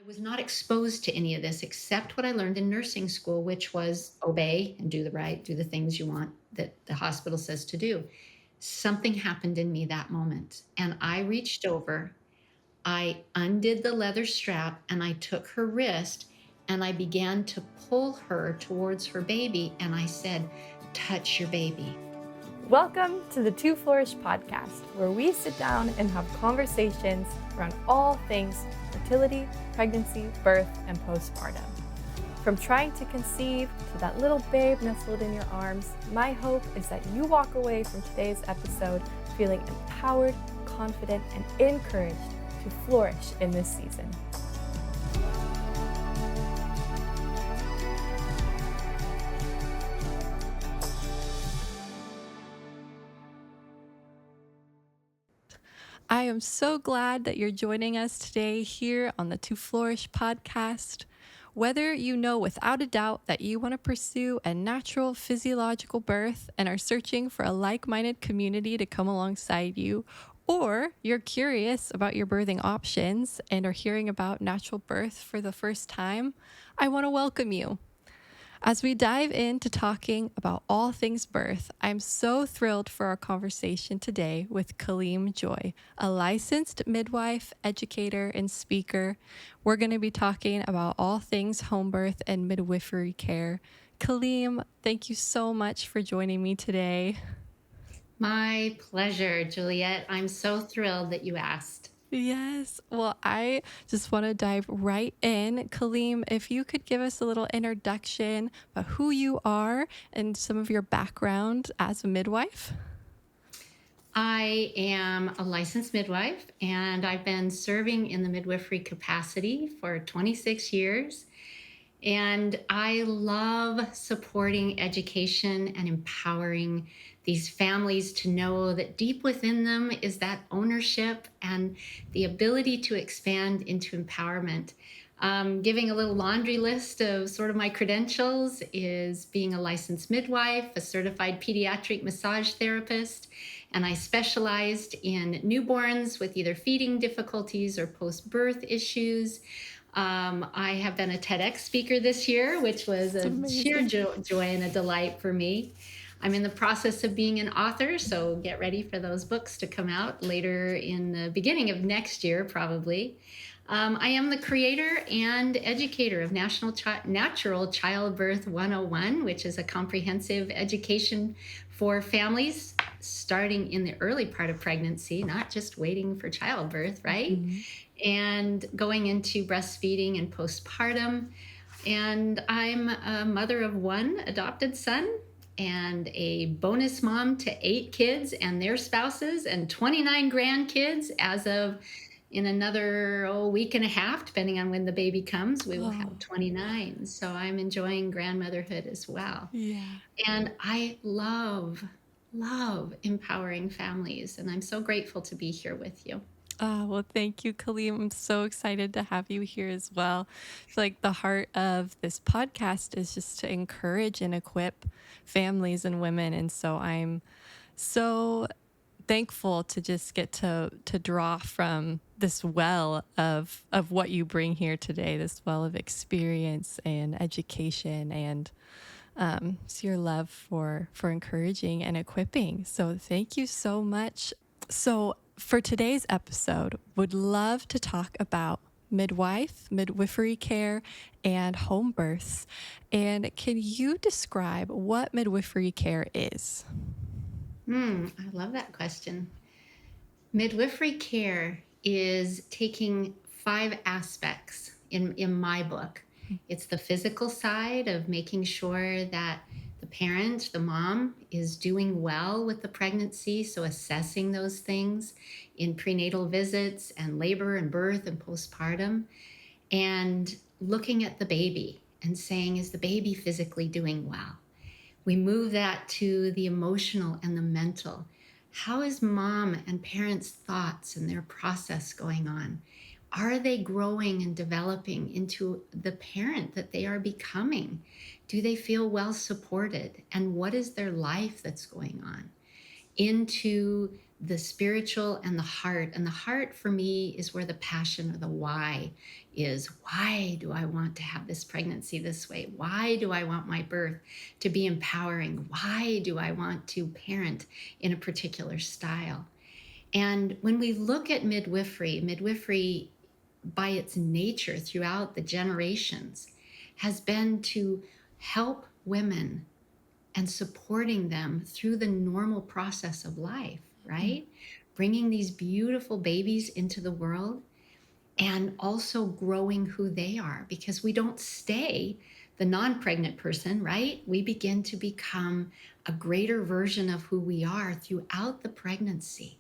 was not exposed to any of this except what I learned in nursing school, which was obey and do the things you want that the hospital says to do. Something happened in me that moment, and I reached over, I undid the leather strap, and I took her wrist and I began to pull her towards her baby. And I said, "Touch your baby." Welcome to the To Flourish podcast, where we sit down and have conversations around all things fertility, pregnancy, birth, and postpartum. From trying to conceive to that little babe nestled in your arms, my hope is that you walk away from today's episode feeling empowered, confident, and encouraged to flourish in this season. I am so glad that you're joining us today here on the To Flourish podcast. Whether you know without a doubt that you want to pursue a natural physiological birth and are searching for a like-minded community to come alongside you, or you're curious about your birthing options and are hearing about natural birth for the first time, I want to welcome you. As we dive into talking about all things birth, I'm so thrilled for our conversation today with Kaleem Joy, a licensed midwife, educator, and speaker. We're going to be talking about all things home birth and midwifery care. Kaleem, thank you so much for joining me today. My pleasure, Juliet. I'm so thrilled that you asked. Yes. Well, I just want to dive right in. Kaleem, if you could give us a little introduction about who you are and some of your background as a midwife. I am a licensed midwife, and I've been serving in the midwifery capacity for 26 years. And I love supporting education and empowering these families to know that deep within them is that ownership and the ability to expand into empowerment. Giving a little laundry list of sort of my credentials is being a licensed midwife, a certified pediatric massage therapist, and I specialized in newborns with either feeding difficulties or post-birth issues. I have been a TEDx speaker this year, which was a sheer joy and a delight for me. I'm in the process of being an author, so get ready for those books to come out later in the beginning of next year, probably. I am the creator and educator of Natural Childbirth 101, which is a comprehensive education for families starting in the early part of pregnancy, not just waiting for childbirth, right? Mm-hmm. And going into breastfeeding and postpartum. And I'm a mother of one adopted son and a bonus mom to 8 kids and their spouses and 29 grandkids as of in another week and a half, depending on when the baby comes, we will have 29. So I'm enjoying grandmotherhood as well. Yeah. And I love empowering families. And I'm so grateful to be here with you. Well, thank you, Kaleem. I'm so excited to have you here as well. I feel like the heart of this podcast is just to encourage and equip families and women. And so I'm so thankful to just get to draw from this well of what you bring here today, this well of experience and education and so your love for encouraging and equipping. So thank you so much. So for today's episode, would love to talk about midwifery care, and home births. And can you describe what midwifery care is? I love that question. Midwifery care is taking 5 aspects in my book. It's the physical side of making sure that the parent, the mom, is doing well with the pregnancy. So assessing those things in prenatal visits and labor and birth and postpartum, and looking at the baby and saying, is the baby physically doing well? We move that to the emotional and the mental. How is mom and parents' thoughts and their process going on? Are they growing and developing into the parent that they are becoming? Do they feel well supported? And what is their life that's going on? Into the spiritual and the heart. And the heart for me is where the passion or the why is, why do I want to have this pregnancy this way? Why do I want my birth to be empowering? Why do I want to parent in a particular style? And when we look at midwifery by its nature throughout the generations has been to help women and supporting them through the normal process of life, right? Bringing these beautiful babies into the world and also growing who they are, because we don't stay the non-pregnant person, right? We begin to become a greater version of who we are throughout the pregnancy.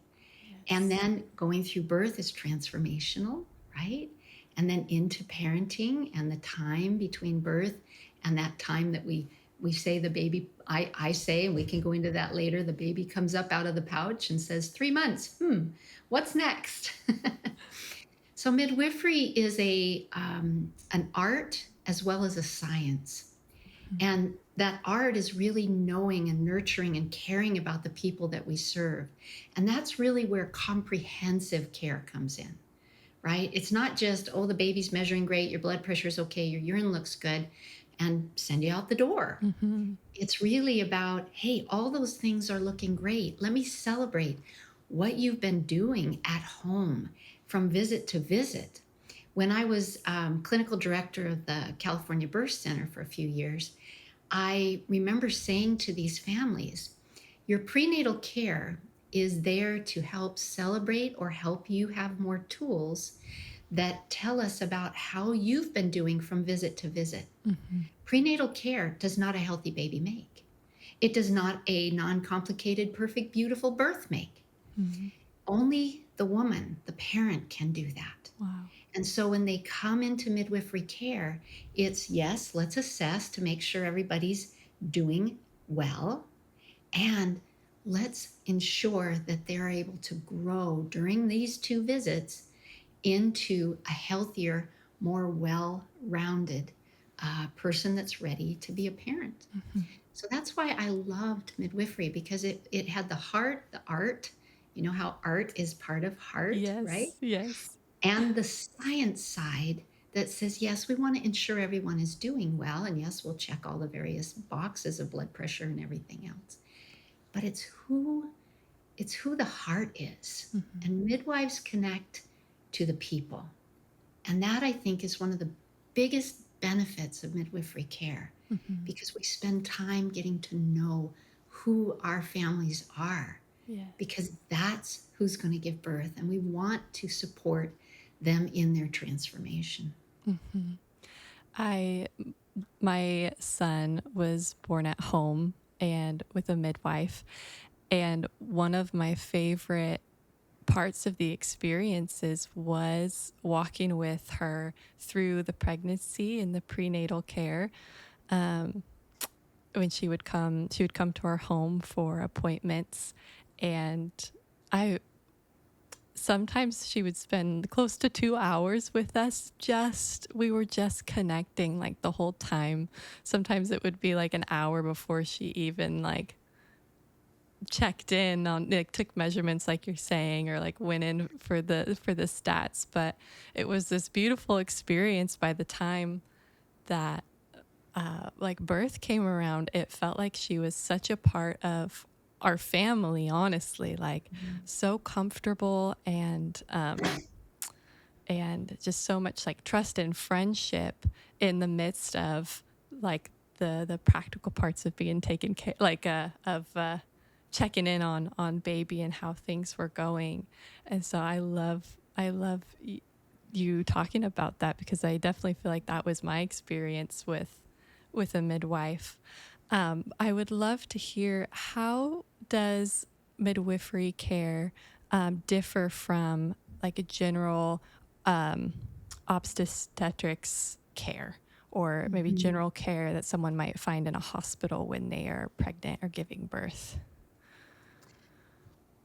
And Yes. then going through birth is transformational, right? And then into parenting and the time between birth and that time that we say the baby, I say, and we can go into that later, the baby comes up out of the pouch and says, 3 months, what's next? So midwifery is an art as well as a science. And that art is really knowing and nurturing and caring about the people that we serve. And that's really where comprehensive care comes in, right? It's not just, oh, the baby's measuring great, your blood pressure's okay, your urine looks good, and send you out the door. Mm-hmm. It's really about, hey, all those things are looking great. Let me celebrate what you've been doing at home from visit to visit. When I was clinical director of the California Birth Center for a few years, I remember saying to these families, your prenatal care is there to help celebrate or help you have more tools that tell us about how you've been doing from visit to visit. Mm-hmm. Prenatal care does not a healthy baby make. It does not a non-complicated, perfect, beautiful birth make. Mm-hmm. Only the woman, the parent, can do that. Wow. And so when they come into midwifery care, it's yes, let's assess to make sure everybody's doing well. And let's ensure that they're able to grow during these 2 visits into a healthier, more well-rounded person that's ready to be a parent. Mm-hmm. So that's why I loved midwifery, because it had the heart, the art, you know how art is part of heart, right? Yes. Yes. And the science side that says, yes, we want to ensure everyone is doing well. And yes, we'll check all the various boxes of blood pressure and everything else. But it's who the heart is. Mm-hmm. And midwives connect to the people. And that, I think, is one of the biggest benefits of midwifery care, Mm-hmm. because we spend time getting to know who our families are, Yes. because that's who's going to give birth. And we want to support them in their transformation. Mm-hmm. My son was born at home and with a midwife. And one of my favorite parts of the experiences was walking with her through the pregnancy and the prenatal care. Um, when she would come to our home for appointments, and I sometimes she would spend close to 2 hours with us. We were just connecting like the whole time. Sometimes it would be like an hour before she even like checked in on, like, took measurements like you're saying, or like went in for the stats. But it was this beautiful experience. By the time that like birth came around, it felt like she was such a part of our family, honestly, like so comfortable, and just so much like trust and friendship in the midst of like the practical parts of being taken care, like of checking in on baby and how things were going. And so I love you talking about that, because I definitely feel like that was my experience with a midwife. I would love to hear, how does midwifery care differ from like a general obstetrics care, or maybe Mhm. general care that someone might find in a hospital when they are pregnant or giving birth?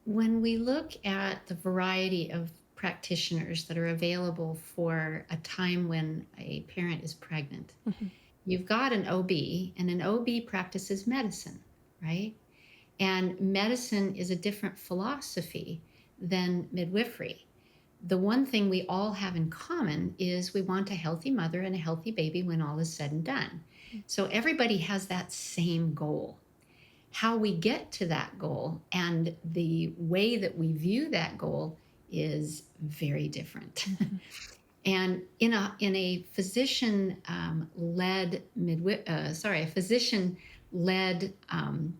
When we look at the variety of practitioners that are available for a time when a parent is pregnant, Mm-hmm. you've got an OB, and an OB practices medicine, right? And medicine is a different philosophy than midwifery. the one thing we all have in common is we want a healthy mother and a healthy baby when all is said and done. So everybody has that same goal. How we get to that goal and the way that we view that goal is very different. And in a physician led a physician led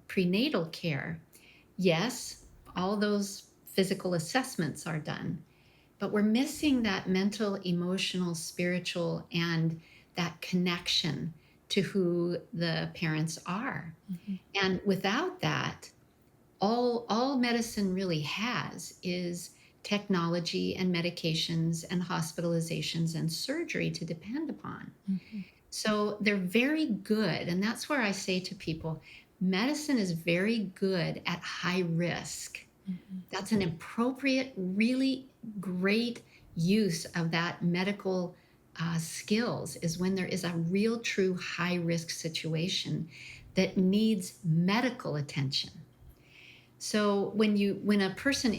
prenatal care, yes, all those physical assessments are done, but we're missing that mental, emotional, spiritual, and that connection to who the parents are. And without that, all medicine really has is technology and medications and hospitalizations and surgery to depend upon. So they're very good. And that's where I say to people, medicine is very good at high risk. That's an appropriate, really great use of that medical skills is when there is a real, true high risk situation that needs medical attention. So when a person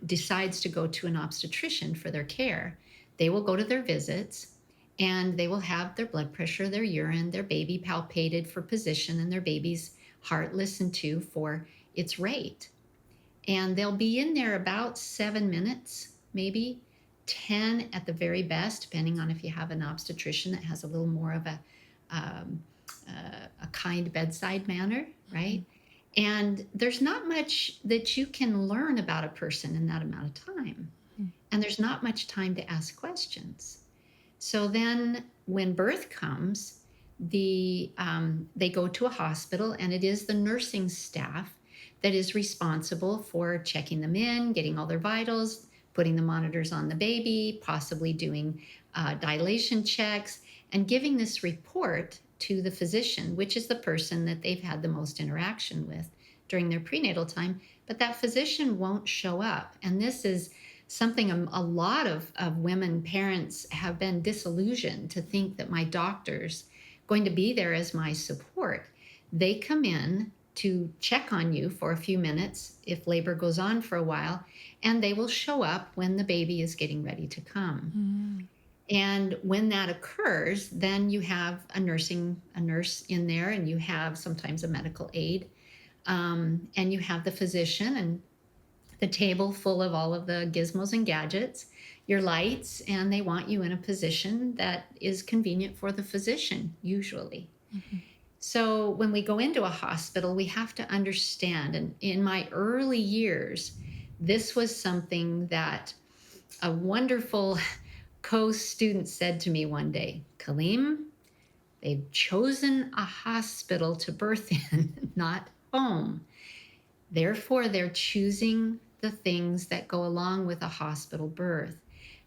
decides to go to an obstetrician for their care, they will go to their visits and they will have their blood pressure, their urine, their baby palpated for position, and their baby's heart listened to for its rate. And they'll be in there about 7 minutes, maybe 10 at the very best, depending on if you have an obstetrician that has a little more of um, a kind bedside manner, right? And there's not much that you can learn about a person in that amount of time. And there's not much time to ask questions. So then when birth comes, they go to a hospital, and it is the nursing staff that is responsible for checking them in, getting all their vitals, putting the monitors on the baby, possibly doing dilation checks, and giving this report to the physician, which is the person that they've had the most interaction with during their prenatal time. But that physician won't show up. And this is something a lot of women parents have been disillusioned to think that my doctor's going to be there as my support. They come in to check on you for a few minutes if labor goes on for a while, and they will show up when the baby is getting ready to come. And when that occurs, then you have a nurse in there, and you have sometimes a medical aide, and you have the physician and the table full of all of the gizmos and gadgets, your lights, and they want you in a position that is convenient for the physician, usually. So when we go into a hospital, we have to understand, and in my early years, this was something that a wonderful co-student said to me one day, Kaleem, they've chosen a hospital to birth in, not home. Therefore, they're choosing the things that go along with a hospital birth.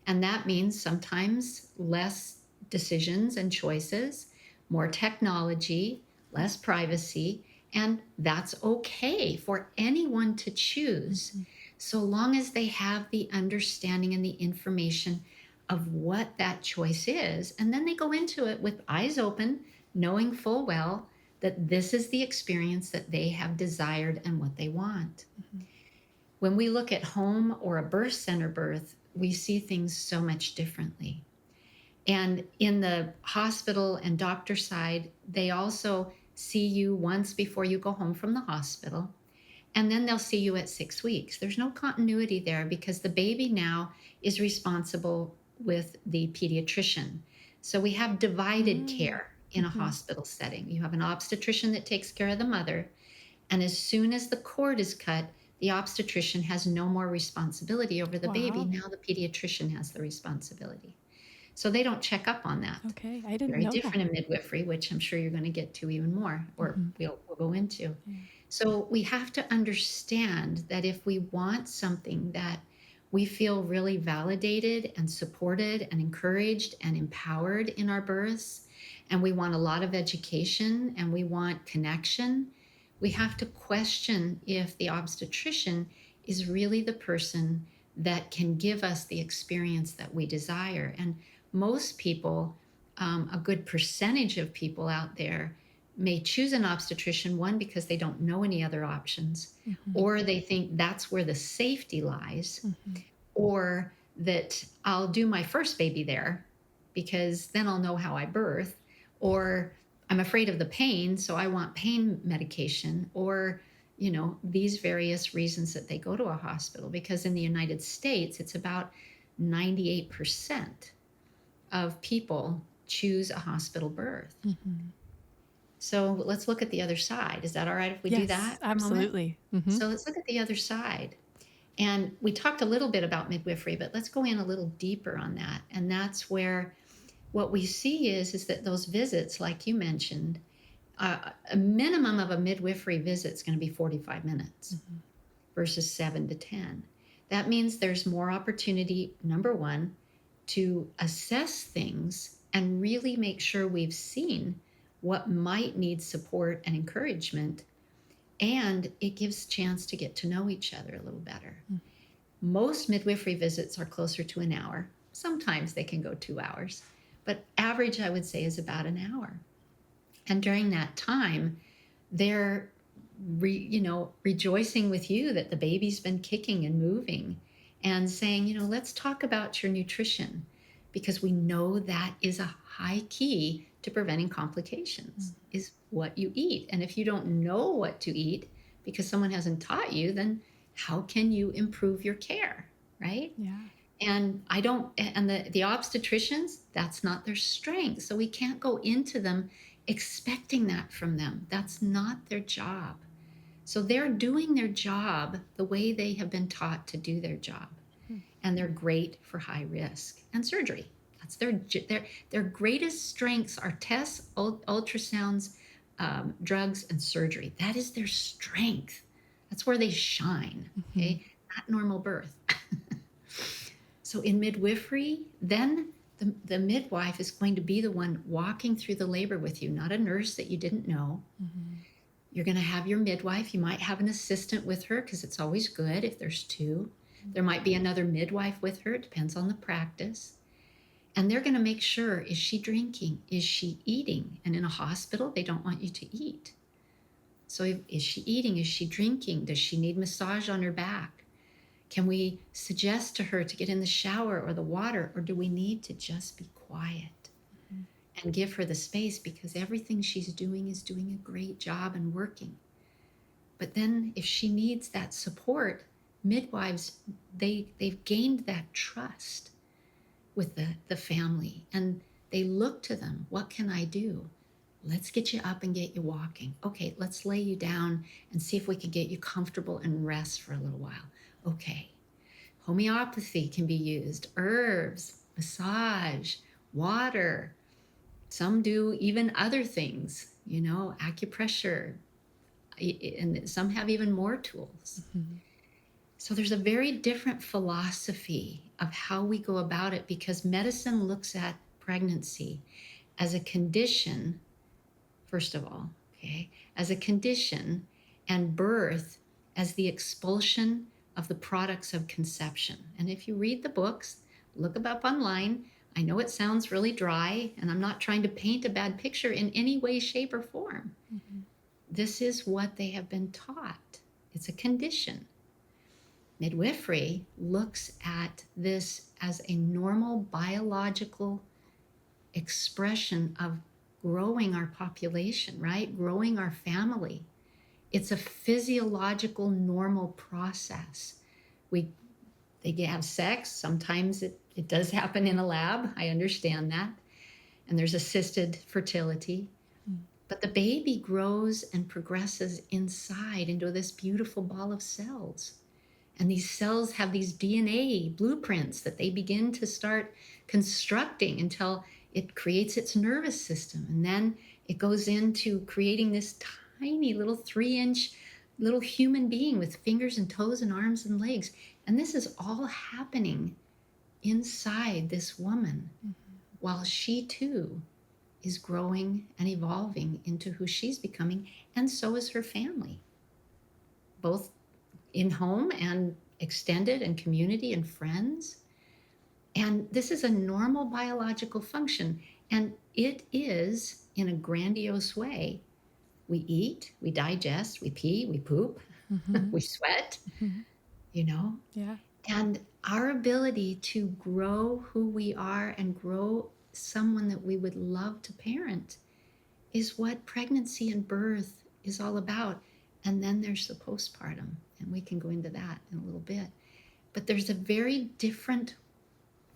And that means sometimes less decisions and choices, more technology, less privacy, and that's okay for anyone to choose, so long as they have the understanding and the information of what that choice is. And then they go into it with eyes open, knowing full well that this is the experience that they have desired and what they want. When we look at home or a birth center birth, we see things so much differently. And in the hospital and doctor side, they also see you once before you go home from the hospital, and then they'll see you at 6 weeks. There's no continuity there because the baby now is responsible with the pediatrician. So we have divided care in a hospital setting. You have an obstetrician that takes care of the mother, and as soon as the cord is cut, the obstetrician has no more responsibility over the baby. Now the pediatrician has the responsibility. So they don't check up on that. Okay, I didn't Very know different that. in midwifery, which I'm sure you're going to get to even more, or we'll go into. So we have to understand that if we want something that we feel really validated and supported and encouraged and empowered in our births, and we want a lot of education and we want connection, we have to question if the obstetrician is really the person that can give us the experience that we desire. And most people, a good percentage of people out there, may choose an obstetrician, one, because they don't know any other options, or they think that's where the safety lies, or that I'll do my first baby there because then I'll know how I birth, or I'm afraid of the pain, so I want pain medication, or these various reasons that they go to a hospital. Because in the United States, it's about 98% of people choose a hospital birth. Mm-hmm. So let's look at the other side. Is that all right if we do Yes, that for a moment? absolutely. Mm-hmm. So let's look at the other side. And we talked a little bit about midwifery, but let's go in a little deeper on that. And that's where what we see is that those visits, like you mentioned, a minimum of a midwifery visit is going to be 45 minutes Mm-hmm. versus 7 to 10. That means there's more opportunity, number one, to assess things and really make sure we've seen what might need support and encouragement. And it gives a chance to get to know each other a little better. Most midwifery visits are closer to an hour. Sometimes they can go 2 hours, but average, I would say, is about an hour. And during that time, they're rejoicing with you that the baby's been kicking and moving, and saying, let's talk about your nutrition, because we know that is a high key to preventing complications, is what you eat. And if you don't know what to eat because someone hasn't taught you, then how can you improve your care, right? Yeah. And the obstetricians, that's not their strength. So we can't go into them expecting that from them. That's not their job. So they're doing their job the way they have been taught to do their job. And they're great for high risk and surgery. That's their greatest strengths are tests, ultrasounds, drugs, and surgery. That is their strength. That's where they shine. Okay, not normal birth. So in midwifery, then the midwife is going to be the one walking through the labor with you, not a nurse that you didn't know. Mm-hmm. You're going to have your midwife. You might have an assistant with her, because it's always good if there's two. There might be another midwife with her. It depends on the practice. And they're going to make sure, is she drinking? Is she eating? And in a hospital, they don't want you to eat. So is she eating? Is she drinking? Does she need massage on her back? Can we suggest to her to get in the shower or the water, or do we need to just be quiet and give her the space, because everything she's doing is doing a great job and working? But then if she needs that support, midwives, they've gained that trust with the family, and they look to them. What can I do? Let's get you up and get you walking. Okay, let's lay you down and see if we can get you comfortable and rest for a little while. Okay, homeopathy can be used, herbs, massage, water. Some do even other things, acupressure, and some have even more tools. Mm-hmm. So there's a very different philosophy of how we go about it, because medicine looks at pregnancy as a condition, first of all, okay, as a condition, and birth as the expulsion of the products of conception. And if you read the books, look them up online. I know it sounds really dry, and I'm not trying to paint a bad picture in any way, shape, or form. Mm-hmm. This is what they have been taught. It's a condition. Midwifery looks at this as a normal biological expression of growing our population, right? Growing our family. It's a physiological, normal process. They have sex. Sometimes it does happen in a lab. I understand that. And there's assisted fertility. But the baby grows and progresses inside into this beautiful ball of cells. And these cells have these DNA blueprints that they begin to start constructing until it creates its nervous system. And then it goes into creating this tiny little 3-inch little human being with fingers and toes and arms and legs. And this is all happening inside this woman, while she too is growing and evolving into who she's becoming. And so is her family, both in home and extended and community and friends. And this is a normal biological function. And it is, in a grandiose way, we eat, we digest, we pee, we poop, Mm-hmm. we sweat, Mm-hmm. you know, Yeah. And our ability to grow who we are and grow someone that we would love to parent is what pregnancy and birth is all about. And then there's the postpartum, and we can go into that in a little bit. But there's a very different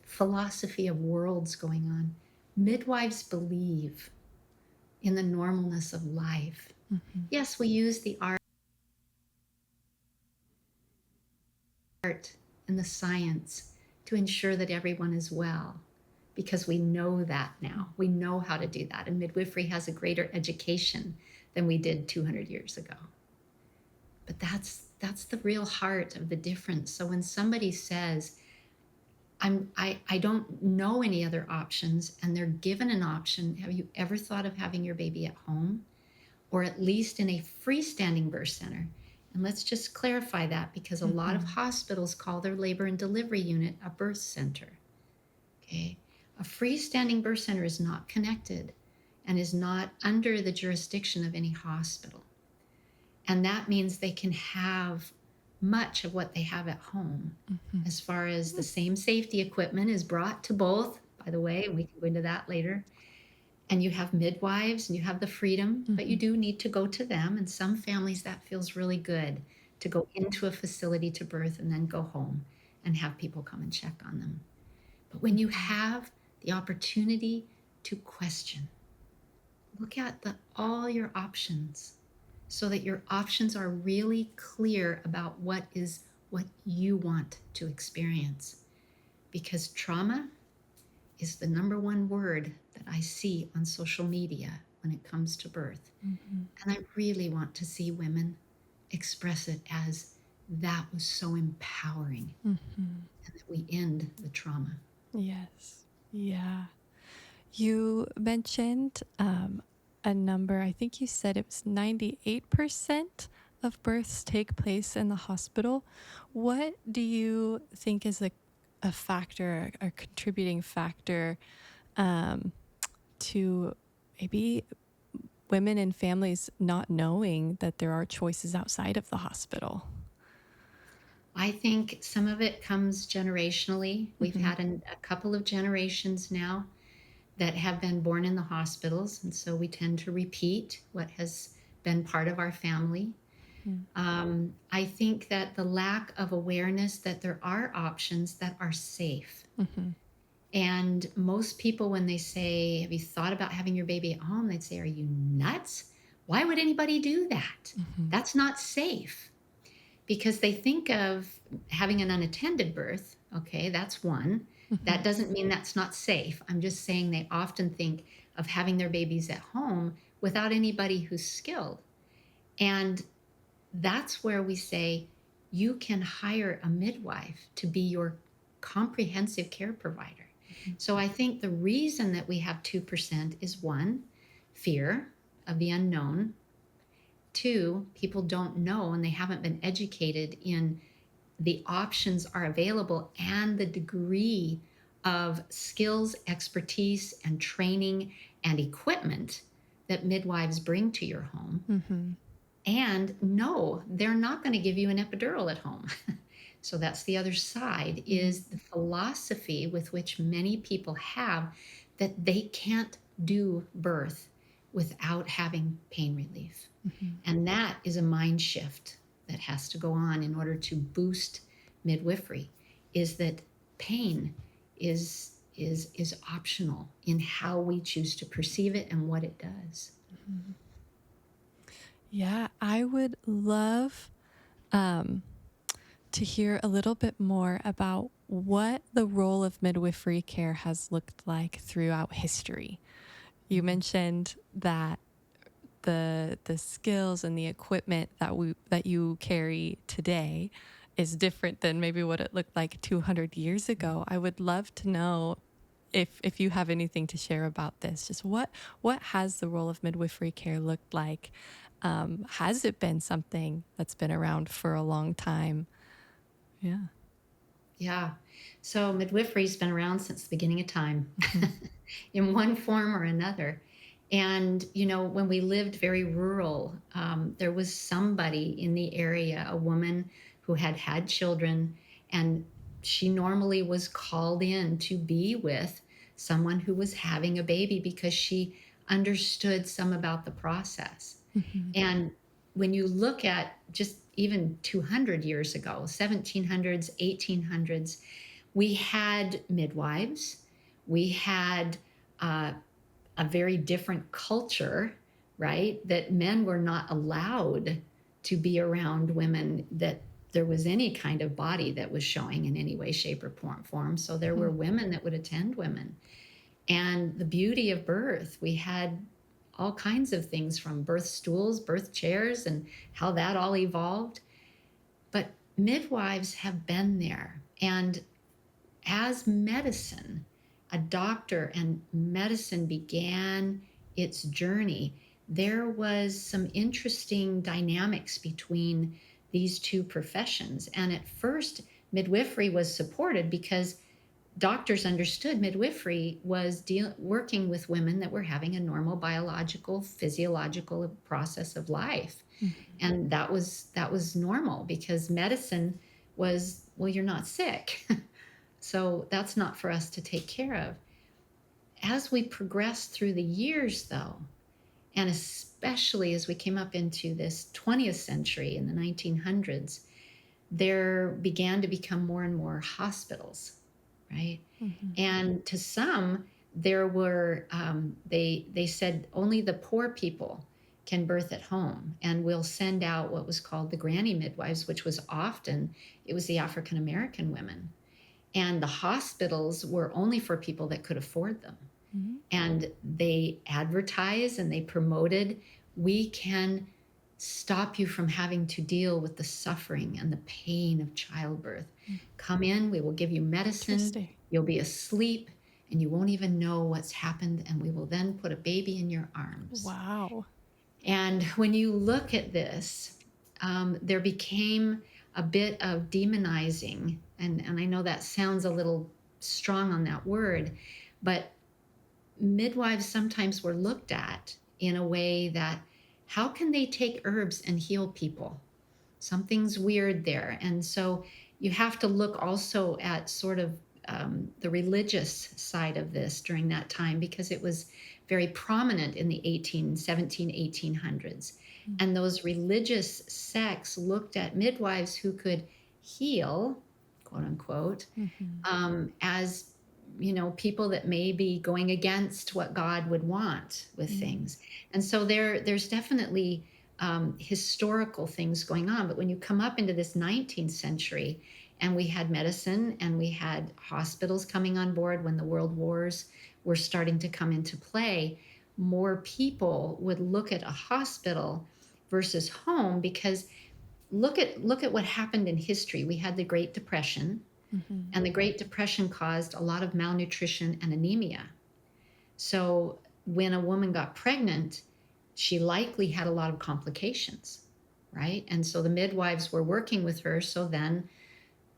philosophy of worlds going on. Midwives believe in the normalness of life. Mm-hmm. Yes, we use the art and the science to ensure that everyone is well, because we know that now. We know how to do that. And midwifery has a greater education than we did 200 years ago. But that's the real heart of the difference. So when somebody says, I don't know any other options, and they're given an option, have you ever thought of having your baby at home, or at least in a freestanding birth center? And let's just clarify that, because a lot of Mm-hmm. hospitals call their labor and delivery unit a birth center. Okay. A freestanding birth center is not connected and is not under the jurisdiction of any hospital. And that means they can have much of what they have at home, Mm-hmm. as far as the same safety equipment is brought to both, by the way, and we can go into that later. And you have midwives and you have the freedom, but you Mm-hmm. do need to go to them. And some families, that feels really good to go into a facility to birth and then go home and have people come and check on them. But when you have the opportunity to question, look at all your options, so that your options are really clear about what you want to experience. Because trauma is the number one word that I see on social media when it comes to birth. Mm-hmm. And I really want to see women express it as that was so empowering, Mm-hmm. and that we end the trauma. Yes. Yeah. You mentioned a number, I think you said it was 98% of births take place in the hospital. What do you think is a factor, a contributing factor um, to maybe women and families not knowing that there are choices outside of the hospital? I think some of it comes generationally. We've Mm-hmm. had a couple of generations now that have been born in the hospitals, and so we tend to repeat what has been part of our family. I think that the lack of awareness that there are options that are safe. Mm-hmm. And most people, when they say, have you thought about having your baby at home? They'd say, are you nuts? Why would anybody do that? Mm-hmm. That's not safe. Because they think of having an unattended birth. Okay, that's one. Mm-hmm. That doesn't mean that's not safe. I'm just saying they often think of having their babies at home without anybody who's skilled. And that's where we say you can hire a midwife to be your comprehensive care provider. So I think the reason that we have 2% is one, fear of the unknown. Two, people don't know and they haven't been educated in the options are available and the degree of skills, expertise, and training and equipment that midwives bring to your home. Mm-hmm. And no, they're not going to give you an epidural at home. So that's the other side, is the philosophy with which many people have that they can't do birth without having pain relief. Mm-hmm. And that is a mind shift that has to go on in order to boost midwifery, is that pain is optional in how we choose to perceive it and what it does. Mm-hmm. Yeah, I would love um, to hear a little bit more about what the role of midwifery care has looked like throughout history. You mentioned that the skills and the equipment that you carry today is different than maybe what it looked like 200 years ago. I would love to know if you have anything to share about this. Just what has the role of midwifery care looked like? Has it been something that's been around for a long time? Yeah. Yeah. So midwifery's been around since the beginning of time Mm-hmm. in one form or another. And, when we lived very rural, there was somebody in the area, a woman who had had children, and she normally was called in to be with someone who was having a baby because she understood some about the process. Mhm. And when you look at just even 200 years ago, 1700s, 1800s, we had midwives, we had uh, a very different culture, right? That men were not allowed to be around women, that there was any kind of body that was showing in any way, shape, or form. So there were Mhm. women that would attend women. And the beauty of birth, we had all kinds of things from birth stools, birth chairs, and how that all evolved. But midwives have been there. And as medicine, a doctor and medicine began its journey, there was some interesting dynamics between these two professions. And at first, midwifery was supported because doctors understood midwifery was working with women that were having a normal biological, physiological process of life. Mhm. And that was normal because medicine was, well, you're not sick. So that's not for us to take care of. As we progressed through the years, though, and especially as we came up into this 20th century in the 1900s, there began to become more and more hospitals, right? Mhm. And to some, there were they said only the poor people can birth at home, and we'll send out what was called the granny midwives, which was often it was the African American women, and the hospitals were only for people that could afford them. Mhm. And they advertised and they promoted, we can stop you from having to deal with the suffering and the pain of childbirth. Mm. Come in, we will give you medicine, Interesting. you'll be asleep, and you won't even know what's happened. And we will then put a baby in your arms. Wow. And when you look at this, there became a bit of demonizing. And I know that sounds a little strong on that word, but midwives sometimes were looked at in a way that, how can they take herbs and heal people? Something's weird there. And so you have to look also at sort of the religious side of this during that time, because it was very prominent in the 1800s. Mm. And those religious sects looked at midwives who could heal, quote unquote, Mhm. as people that may be going against what God would want with Mm. things. And so there's definitely historical things going on. But when you come up into this 19th century, and we had medicine and we had hospitals coming on board when the world wars were starting to come into play, more people would look at a hospital versus home, because look at what happened in history. We had the Great Depression, Mhm. and the Great Depression caused a lot of malnutrition and anemia. So when a woman got pregnant, she likely had a lot of complications, right? And so the midwives were working with her. So then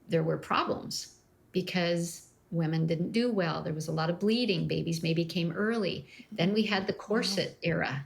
there were problems because women didn't do well. There was a lot of bleeding. Babies maybe came early. Then we Mhm. had the Wow. corset era,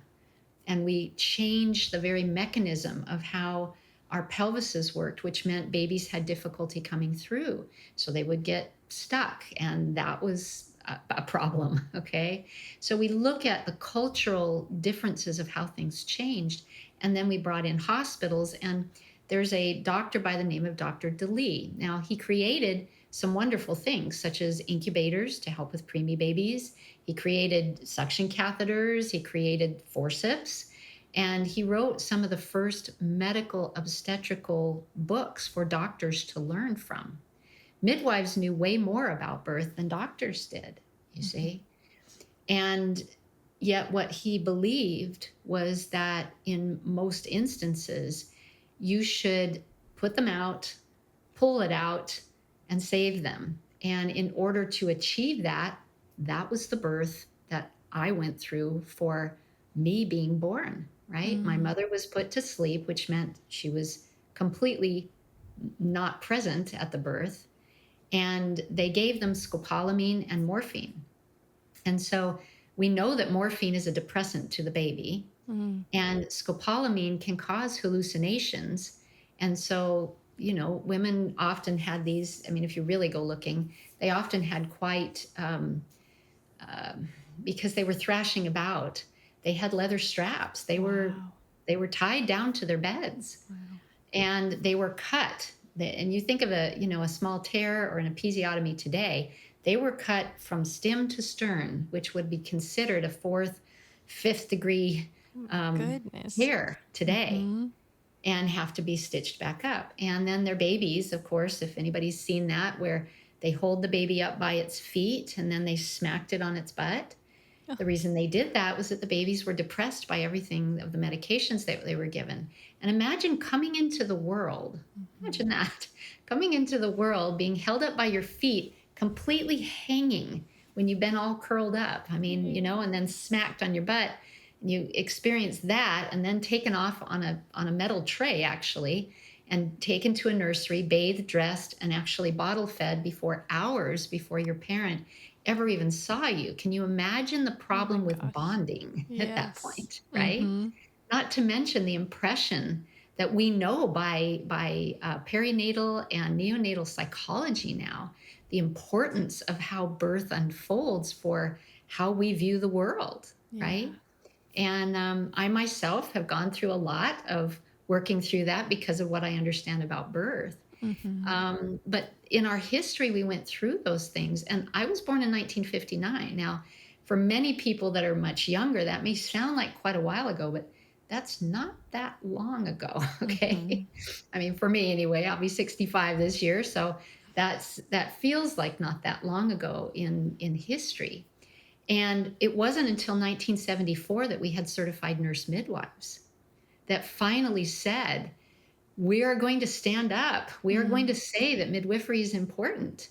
and we changed the very mechanism of how our pelvises worked, which meant babies had difficulty coming through. So they would get stuck, and that was a problem. Okay. So we look at the cultural differences of how things changed. And then we brought in hospitals, and there's a doctor by the name of Dr. DeLee. Now, he created some wonderful things, such as incubators to help with preemie babies. He created suction catheters, he created forceps, and he wrote some of the first medical obstetrical books for doctors to learn from. Midwives knew way more about birth than doctors did, you Mhm. see. And yet, what he believed was that in most instances, you should put them out, pull it out, and save them. And in order to achieve that, that was the birth that I went through for me being born, right? My Mm. mother was put to sleep, which meant she was completely not present at the birth. And they gave them scopolamine and morphine. And so we know that morphine is a depressant to the baby, Mm. and scopolamine can cause hallucinations. And so women often had these, I mean, if you really go looking, they often had quite, because they were thrashing about, they had leather straps. Wow. They were tied down to their beds, Wow. and they were cut. And you think of a small tear or an episiotomy today, they were cut from stem to stern, which would be considered a fourth, fifth degree Goodness. tear today, Mm-hmm. and have to be stitched back up. And then their babies, of course, if anybody's seen that, where they hold the baby up by its feet and then they smacked it on its butt. Oh, The reason they did that was that the babies were depressed by everything of the medications that they were given. And imagine coming into the world, mm-hmm. imagine that, coming into the world, being held up by your feet, completely hanging when you've been all curled up. I mean, and then smacked on your butt. And you experience that, and then taken off on a metal tray, actually, and taken to a nursery, bathed, dressed, and actually bottle fed before hours before your parent ever even saw you. Can you imagine the Oh my problem with gosh. bonding at that Yes. point, right? Mm-hmm. Not to mention the impression that we know by perinatal and neonatal psychology now, the importance of how birth unfolds for how we view the world, Yeah. right? And I myself have gone through a lot of working through that because of what I understand about birth. Mm-hmm. But in our history, we went through those things. And I was born in 1959. Now, for many people that are much younger, that may sound like quite a while ago, but that's not that long ago. Mm-hmm. Okay. I mean, for me anyway, I'll be 65 this year. So that feels like not that long ago in history. And it wasn't until 1974 that we had certified nurse midwives that finally said, we are going to stand up. We are going to Mm. say that midwifery is important.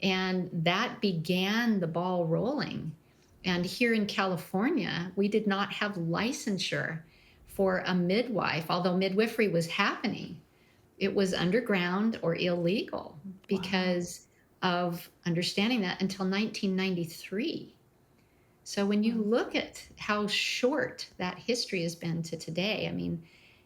And that began the ball rolling. And here in California, we did not have licensure for a midwife, although midwifery was happening. It was underground or illegal Wow. because of understanding that until 1993. So when you Wow. look at how short that history has been to today, I mean,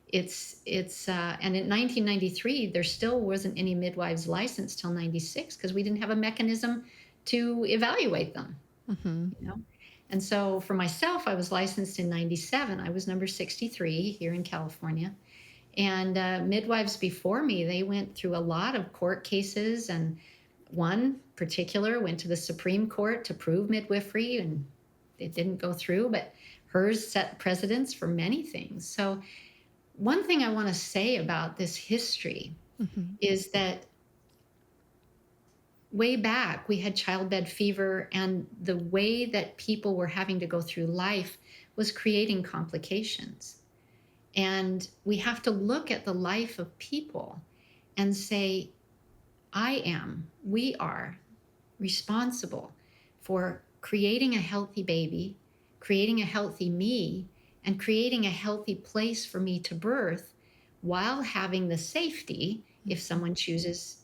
it's and in 1993 there still wasn't any midwives licensed till 96 because we didn't have a mechanism to evaluate them, Mm-hmm. you know. And so for myself, I was licensed in 97. I was number 63 here in California. And midwives before me, they went through a lot of court cases, and one particular went to the Supreme Court to prove midwifery, and it didn't go through, but hers set precedents for many things. So one thing I want to say about this history Mm-hmm. is that way back we had childbed fever, and the way that people were having to go through life was creating complications. And we have to look at the life of people and say, we are responsible for creating a healthy baby, creating a healthy me, and creating a healthy place for me to birth while having the safety, if Mm-hmm. someone chooses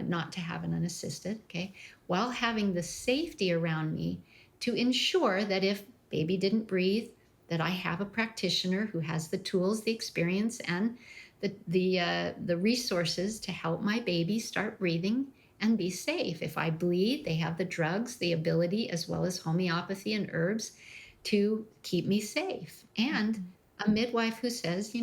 not to have an unassisted, okay, while having the safety around me to ensure that if baby didn't breathe, that I have a practitioner who has the tools, the experience, and the resources to help my baby start breathing and be safe. If I bleed, they have the drugs, the ability, as well as homeopathy and herbs to keep me safe. And Mm-hmm. a midwife who says,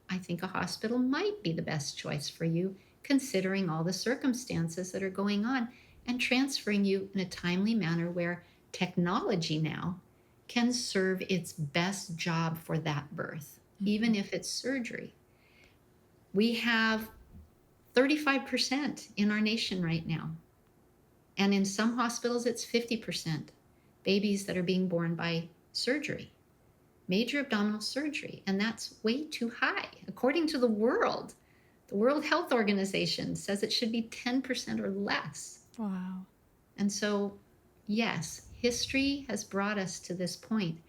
I think a hospital might be the best choice for you, considering all the circumstances that are going on, and transferring you in a timely manner where technology now can serve its best job for that birth, Mm-hmm. even if it's surgery. We have 35% in our nation right now. And in some hospitals, it's 50% babies that are being born by surgery, major abdominal surgery. And that's way too high. According to the World Health Organization says it should be 10% or less. Wow. And so, yes, history has brought us to this point.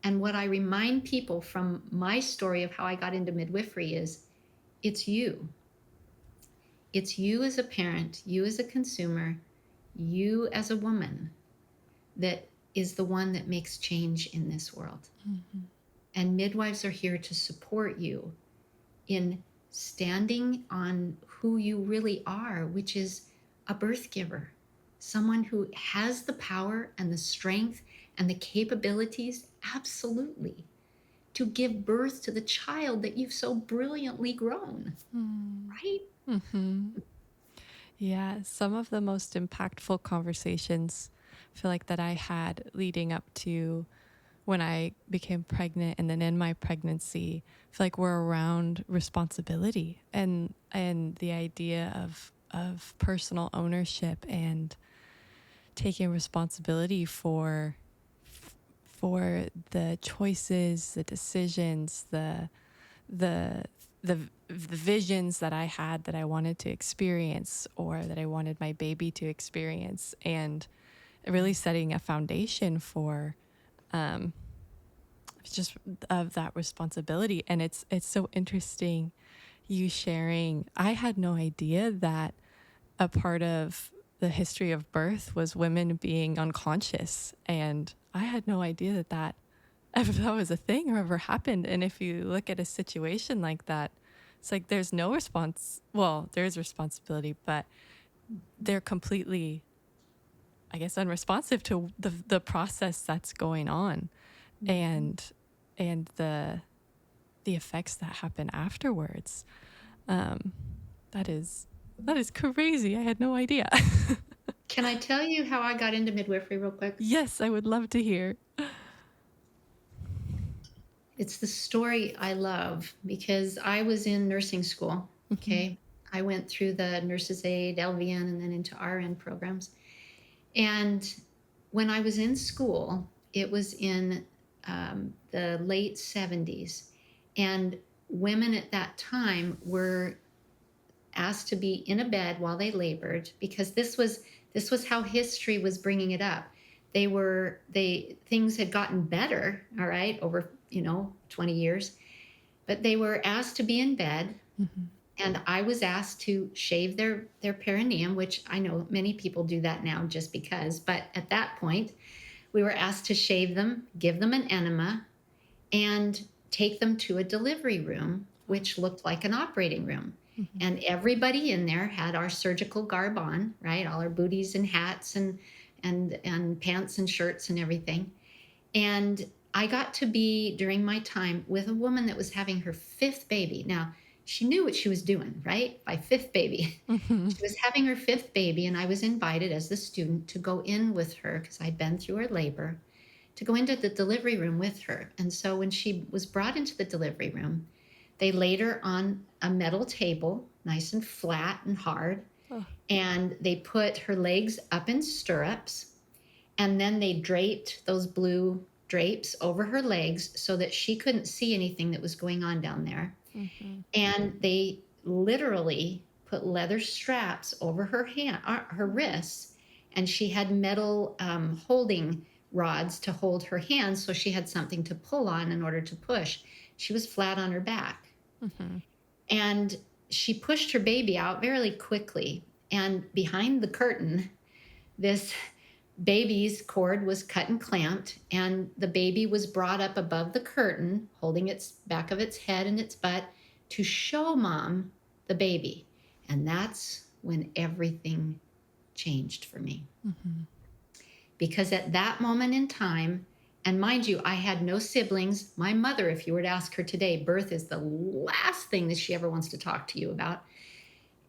And what I remind people from my story of how I got into midwifery is it's you. It's you as a parent, you as a consumer, you as a woman that is the one that makes change in this world. Mm-hmm. And midwives are here to support you in standing on who you really are, which is a birth giver, someone who has the power and the strength and the capabilities, absolutely, to give birth to the child that you've so brilliantly grown, right? Mm-hmm. Yeah, some of the most impactful conversations I feel like that I had leading up to when I became pregnant and then in my pregnancy, I feel like we're around responsibility and the idea of personal ownership and taking responsibility for the choices, the decisions, the the visions that I had that I wanted to experience or that I wanted my baby to experience, and really setting a foundation for um, just of that responsibility. And it's so interesting you sharing. I had no idea that a part of the history of birth was women being unconscious, and I had no idea that if that was a thing or ever happened. And if you look at a situation like that, it's like there's no response. Well, there is responsibility, but they're completely, I guess, unresponsive to the process that's going on, and and the effects that happen afterwards. Um, that is that is crazy. I had no idea. Can I tell you how I got into midwifery real quick? Yes, I would love to hear. It's the story I love because I was in nursing school. Hmm. Okay. I went through the nurse's aid, LVN, and then into RN programs. And when I was in school, it was in the late 70s. And women at that time were asked to be in a bed while they labored because this was how history was bringing it up. They things had gotten better, all right, over 20 years, but they were asked to be in bed, Hmm. and I was asked to shave their perineum, which I know many people do that now just because, but at that point we were asked to shave them, give them an enema, and take them to a delivery room, which looked like an operating room. Hmm. And everybody in there had our surgical garb on, right? All our booties and hats and pants and shirts and everything. And I got to be during my time with a woman that was having her fifth baby. Now, she knew what she was doing, right? By fifth baby. Hmm. She was having her fifth baby, and I was invited as the student to go in with her because I'd been through her labor, to go into the delivery room with her. And so when she was brought into the delivery room, they laid her on a metal table, nice and flat and hard, Oh. and they put her legs up in stirrups, and then they draped those blue drapes over her legs so that she couldn't see anything that was going on down there. Hmm. And they literally put leather straps over her wrists, and she had metal holding rods to hold her hands, so she had something to pull on in order to push. She was flat on her back, Hmm. and she pushed her baby out very quickly. And behind the curtain, this baby's cord was cut and clamped, and the baby was brought up above the curtain, holding its back of its head and its butt to show mom the baby. And that's when everything changed for me. Hmm. Because at that moment in time, and mind you, I had no siblings. My mother, if you were to ask her today, birth is the last thing that she ever wants to talk to you about.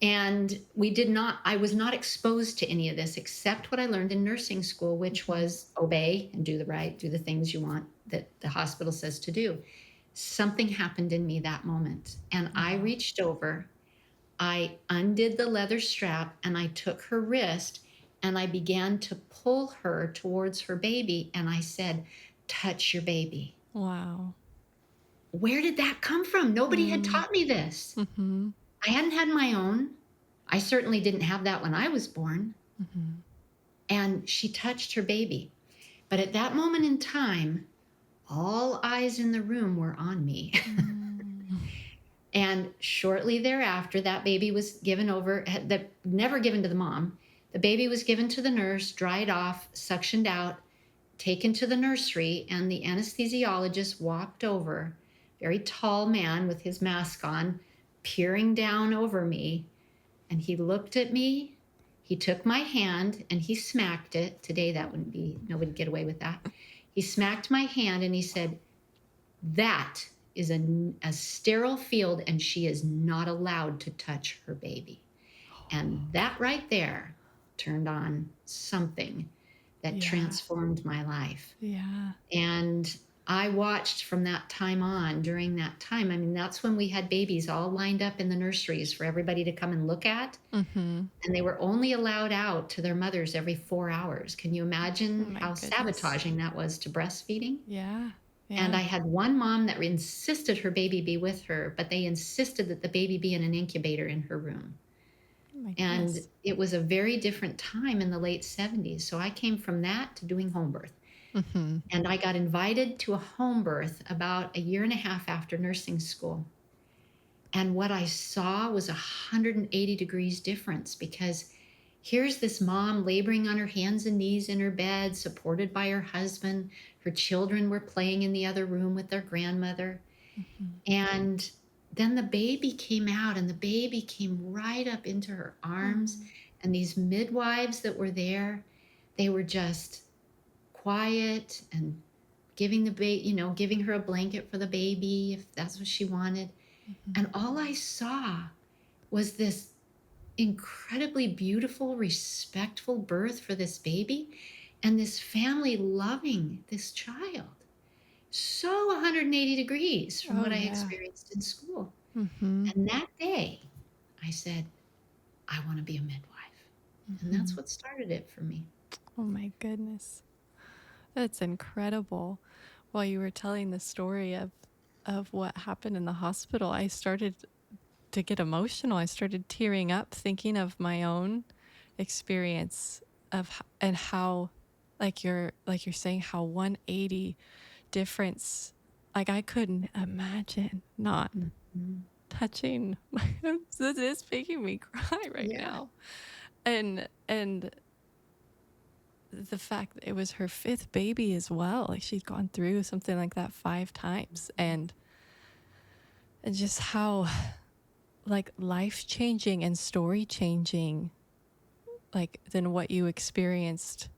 And I was not exposed to any of this except what I learned in nursing school, which Hmm. was obey and do the right, do the things you want that the hospital says to do. Something happened in me that moment. And I Wow. reached over, I undid the leather strap, and I took her wrist and I began to pull her towards her baby. And I said, touch your baby. Wow. Where did that come from? Nobody had Mm. taught me this. Hmm. I hadn't had my own. I certainly didn't have that when I was born. Hmm. And she touched her baby. But at that moment in time, all eyes in the room were on me. Mm. And shortly thereafter, that baby was given over, never given to the mom. The baby was given to the nurse, dried off, suctioned out, taken to the nursery, and the anesthesiologist walked over, very tall man with his mask on, peering down over me. And he looked at me, he took my hand and he smacked it. Today, that wouldn't be, nobody get away with that. He smacked my hand and he said, that is a sterile field and she is not allowed to touch her baby. And that right there turned on something that Yeah. transformed my life. Yeah. And I watched from that time on. During that time, I mean, that's when we had babies all lined up in the nurseries for everybody to come and look at. Mm-hmm. And they were only allowed out to their mothers every 4 hours. Can you Oh imagine my how goodness. sabotaging that was to breastfeeding? Yeah. And Yeah. I had one mom that insisted her baby be with her, but they insisted that the baby be in an incubator in her room. Oh my And goodness. it was a very different time in the late 70s. So I came from that to doing home birth. Mm-hmm. And I got invited to a home birth about a year and a half after nursing school. And what I saw was 180 degrees difference, because here's this mom laboring on her hands and knees in her bed, supported by her husband. Her children were playing in the other room with their grandmother. Mm-hmm. And then the baby came out, and the baby came right up into her arms. Mm. And these midwives that were there, they were just quiet and giving the baby, giving her a blanket for the baby if that's what she wanted. Mm-hmm. And all I saw was this incredibly beautiful, respectful birth for this baby and this family loving this child. So 180 degrees from Oh what I yeah. experienced in school. Mm-hmm. And that day, I said, I want to be a midwife. And Mm-hmm. that's what started it for me. Oh my goodness. That's incredible. While you were telling the story of what happened in the hospital, I started to get emotional. I started tearing up thinking of my own experience and how like you're saying how 180 difference, like I couldn't imagine not Mhm. touching my this is making me cry right Yeah. now. And the fact that it was her fifth baby as well, like she'd gone through something like that 5 times, and just how like life changing and story changing like than what you experienced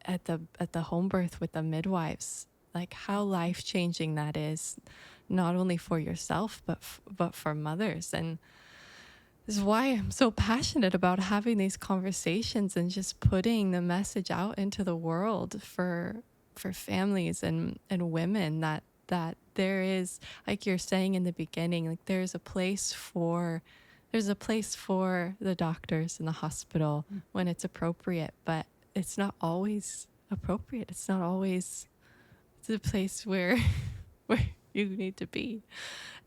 at the home birth with the midwives, like how life changing that is, not only for yourself but for mothers. And this is why I'm so passionate about having these conversations and just putting the message out into the world for families and women, that there is, like you're saying in the beginning, like there's a place for the doctors in the hospital when it's appropriate, but it's not always appropriate. It's not always the place where where you need to be.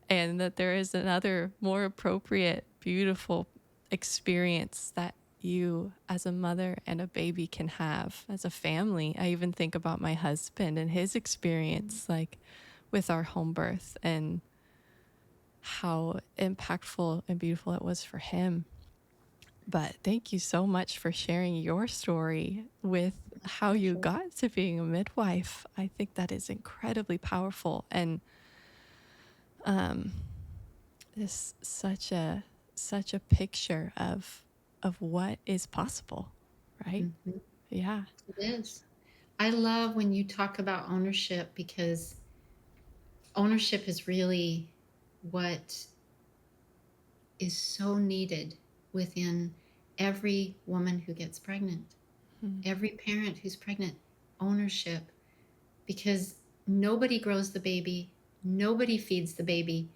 And that there is another more appropriate, beautiful experience that you as a mother and a baby can have as a family. I even think about my husband and his experience, like with our home birth, and how impactful and beautiful it was for him. But thank you so much for sharing your story with how you Pleasure. got to being a midwife. I think that is incredibly powerful, and um, is such a picture of what is possible, right? Mhm. Yeah. It is. I love when you talk about ownership, because ownership is really what is so needed within every woman who gets pregnant, Mhm. every parent who's pregnant. Ownership, because nobody grows the baby, nobody feeds the baby,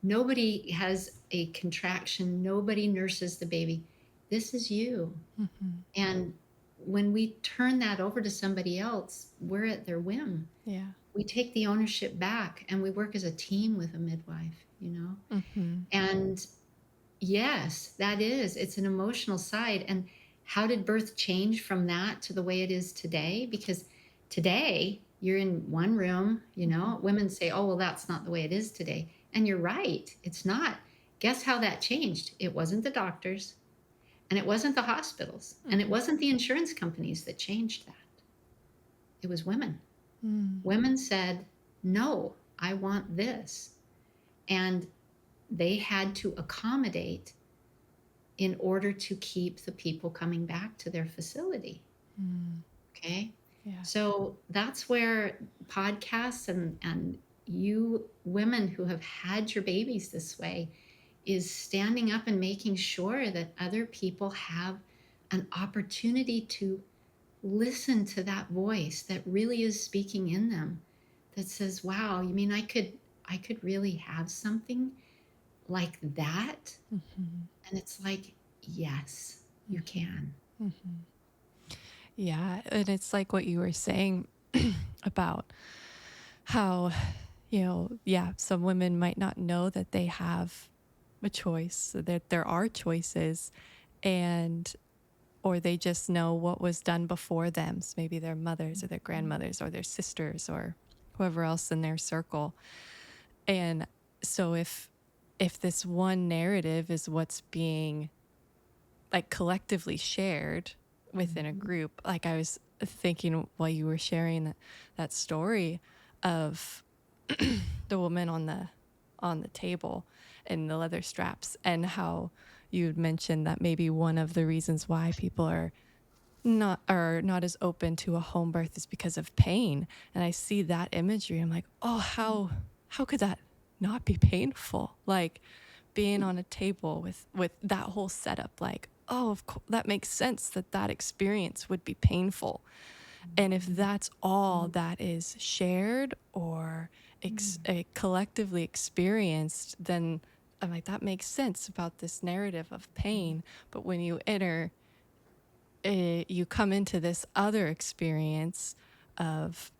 nobody has a contraction, nobody nurses the baby. This is you. Mhm. And when we turn that over to somebody else, we're at their whim. Yeah. We take the ownership back and we work as a team with a midwife. Mhm. And yes, it's an emotional side. And how did birth change from that to the way it is today? Because today you're in one room. Women say, oh, well, that's not the way it is today. And you're right, it's not. Guess how that changed? It wasn't the doctors, and it wasn't the hospitals, and it Mhm. wasn't the insurance companies that changed that. It was women. Mm. Women said, no, I want this. And they had to accommodate in order to keep the people coming back to their facility. Mm. Okay. Yeah. So that's where podcasts and you women who have had your babies this way is standing up and making sure that other people have an opportunity to listen to that voice that really is speaking in them, that says, wow, you mean I could really have something like that? Mm-hmm. And it's like, yes, you can. Mm-hmm. Mm-hmm. Yeah, and it's like what you were saying about how, yeah, some women might not know that they have a choice, that there are choices, and or they just know what was done before them. So maybe their mothers or their grandmothers or their sisters or whoever else in their circle. And so if this one narrative is what's being like collectively shared within a Mhm. group, like I was thinking while you were sharing that story of the woman on the table and the leather straps, and how you'd mentioned that maybe one of the reasons why people are not as open to a home birth is because of pain. And I see that imagery, I'm like, oh, how could that not be painful? Like being on a table with that whole setup, like, oh, of course that makes sense that that experience would be painful. And if that's all that is shared or collectively experienced, then I'm like, that makes sense about this narrative of pain. But when you you come into this other experience of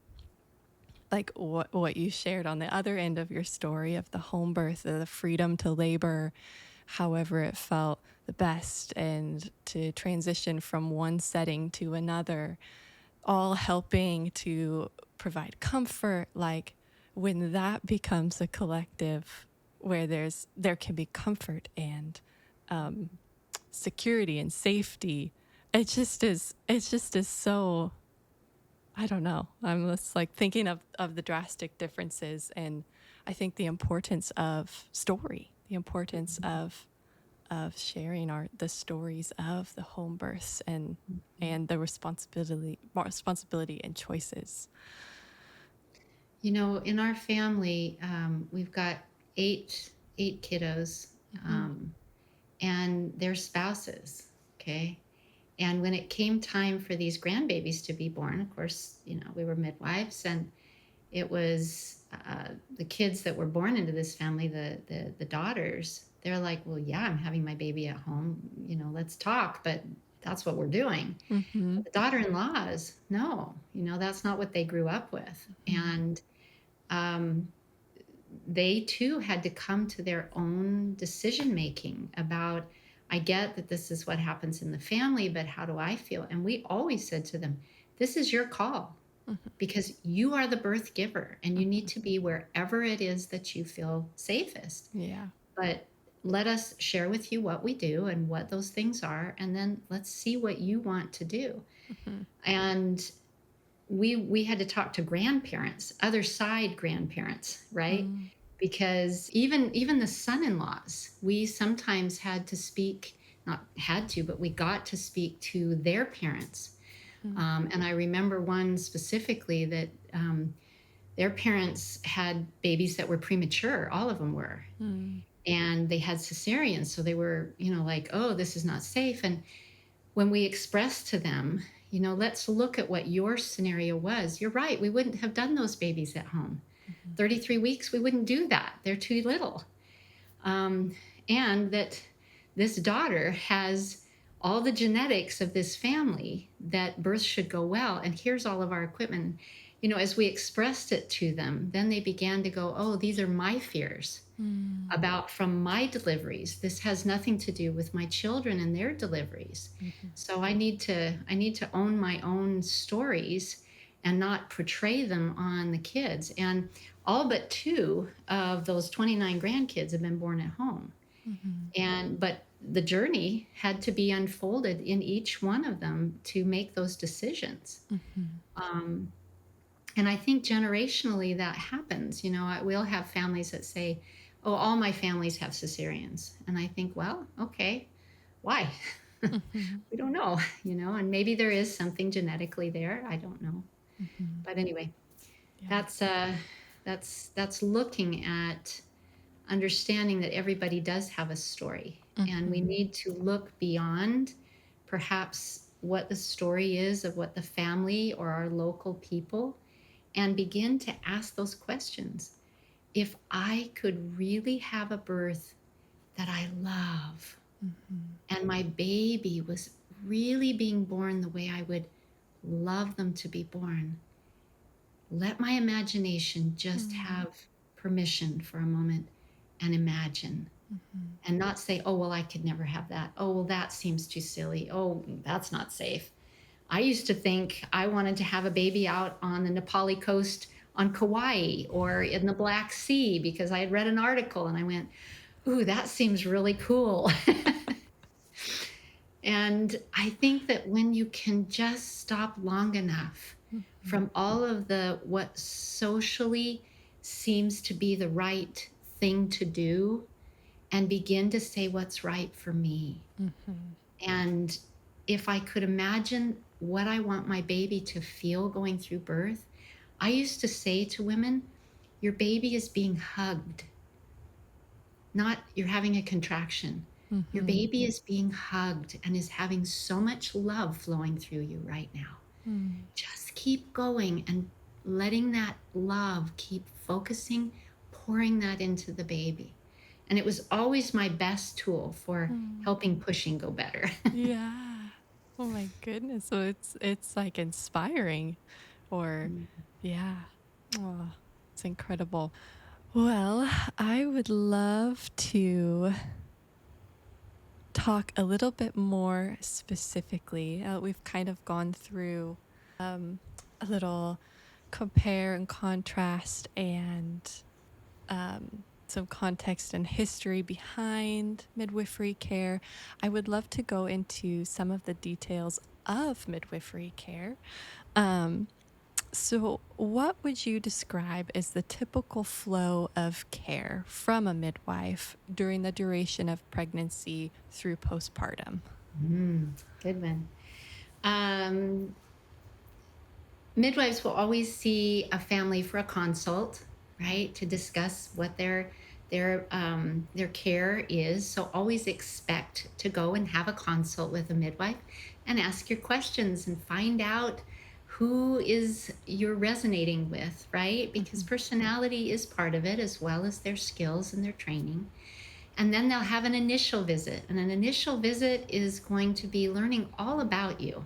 like what you shared on the other end of your story of the home birth, the freedom to labor however it felt the best, and to transition from one setting to another, all helping to provide comfort. Like when that becomes a collective where there can be comfort and security and safety, it just is so, I don't know. I'm just like thinking of the drastic differences, and I think the importance of story, the importance of sharing the stories of the home births, and the responsibility and choices. In our family, we've got eight kiddos, Mm-hmm. um, and their spouses. Okay. And when it came time for these grandbabies to be born, of course, we were midwives, and it was the kids that were born into this family, the daughters. They're like, well, yeah, I'm having my baby at home. Let's talk, but that's what we're doing. Mm-hmm. But the daughter-in-laws, no, that's not what they grew up with, and um, they too had to come to their own decision making about, I get that this is what happens in the family, but how do I feel? And we always said to them, this is your call, Mm-hmm. because you are the birth giver and you need to be wherever it is that you feel safest. Yeah. But let us share with you what we do and what those things are, and then let's see what you want to do. Mm-hmm. And we had to talk to grandparents, other side grandparents, right? Mm-hmm. Because even the son-in-laws, we sometimes had to speak, not had to, but we got to speak to their parents. And I remember one specifically that their parents had babies that were premature. All of them were. Mm-hmm. And they had cesareans. So they were, like, oh, this is not safe. And when we expressed to them, let's look at what your scenario was. You're right. We wouldn't have done those babies at home. 33 weeks, we wouldn't do that. They're too little. Um, and that this daughter has all the genetics of this family, that birth should go well. And here's all of our equipment. As we expressed it to them, then they began to go, oh, these are my fears Mm-hmm. about from my deliveries. This has nothing to do with my children and their deliveries. Mm-hmm. So I need to own my own stories and not portray them on the kids. And all but two of those 29 grandkids have been born at home. Mm-hmm. And but the journey had to be unfolded in each one of them to make those decisions. Mm-hmm. Um, and I think generationally that happens. We'll have families that say, oh, all my families have cesareans. And I think, well, okay, Why? Mhm. We don't know, and maybe there is something genetically there. I don't know. Mhm. But anyway, Yeah. that's that's looking at understanding that everybody does have a story, and we Mhm. need to look beyond perhaps what the story is of what the family or our local people, and begin to ask those questions. If I could really have a birth that I love, Mhm. and my baby was really being born the way I would love them to be born, let my imagination just Mm. have permission for a moment and imagine, Mhm. and not say, oh, well, I could never have that. Oh, well, that seems too silly. Oh, that's not safe. I used to think I wanted to have a baby out on the Nepali coast on Kauai or in the Black Sea because I had read an article and I went, ooh, that seems really cool. And I think that when you can just stop long enough Mhm. from all of the what socially seems to be the right thing to do, and begin to say what's right for me. Mhm. And if I could imagine what I want my baby to feel going through birth, I used to say to women, your baby is being hugged, not you're having a contraction. Your Mhm. baby is being hugged and is having so much love flowing through you right now. Mm. Just keep going and letting that love keep focusing, pouring that into the baby. And it was always my best tool for Mm. helping pushing go better. Yeah. Oh my goodness. So it's like inspiring or yeah. Oh, it's incredible. Well, I would love to talk a little bit more specifically. We've kind of gone through a little compare and contrast and some context and history behind midwifery care. I would love to go into some of the details of midwifery care. Um, so, what would you describe as the typical flow of care from a midwife during the duration of pregnancy through postpartum? Good one. Um, Midwives will always see a family for a consult, right, to discuss what their care is. So always expect to go and have a consult with a midwife and ask your questions and find out who is you're resonating with, right? Because Mhm. personality is part of it as well as their skills and their training. And then they'll have an initial visit. And an initial visit is going to be learning all about you,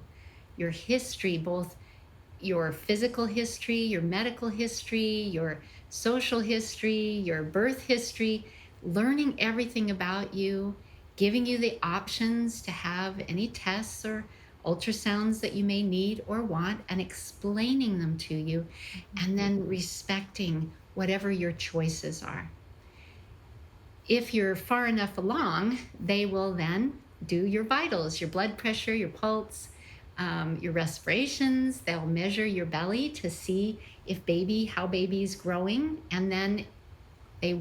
your history, both your physical history, your medical history, your social history, your birth history, learning everything about you, giving you the options to have any tests or ultrasounds that you may need or want, and explaining them to you, Mhm. and then respecting whatever your choices are. If you're far enough along, they will then do your vitals, your blood pressure, your pulse, your respirations. They'll measure your belly to see if how baby's growing. And then they,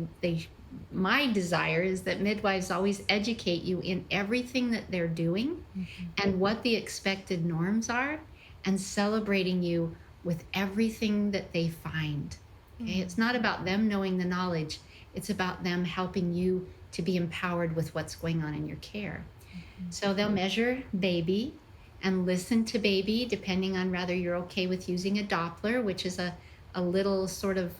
my desire is that midwives always educate you in everything that they're doing Mhm. and what the expected norms are, and celebrating you with everything that they find. Okay, it's Mm. not about them knowing the knowledge, it's about them helping you to be empowered with what's going on in your care. Mhm. So they'll measure baby and listen to baby, depending on whether you're okay with using a Doppler, which is a little sort of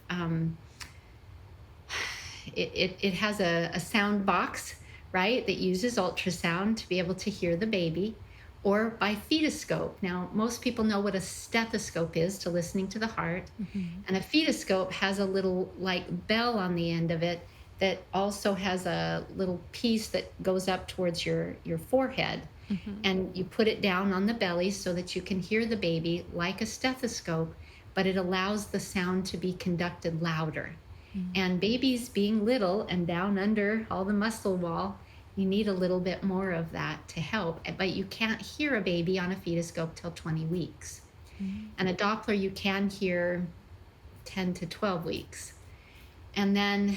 it has a sound box, right, that uses ultrasound to be able to hear the baby, or by fetoscope. Now, most people know what a stethoscope is, to listening to the heart, Mhm. and a fetoscope has a little like bell on the end of it that also has a little piece that goes up towards your forehead, Mhm. and you put it down on the belly so that you can hear the baby like a stethoscope, but it allows the sound to be conducted louder. Mm. And babies being little and down under all the muscle wall, you need a little bit more of that to help. But you can't hear a baby on a fetoscope till 20 weeks. Mm. And a Doppler you can hear 10 to 12 weeks. And then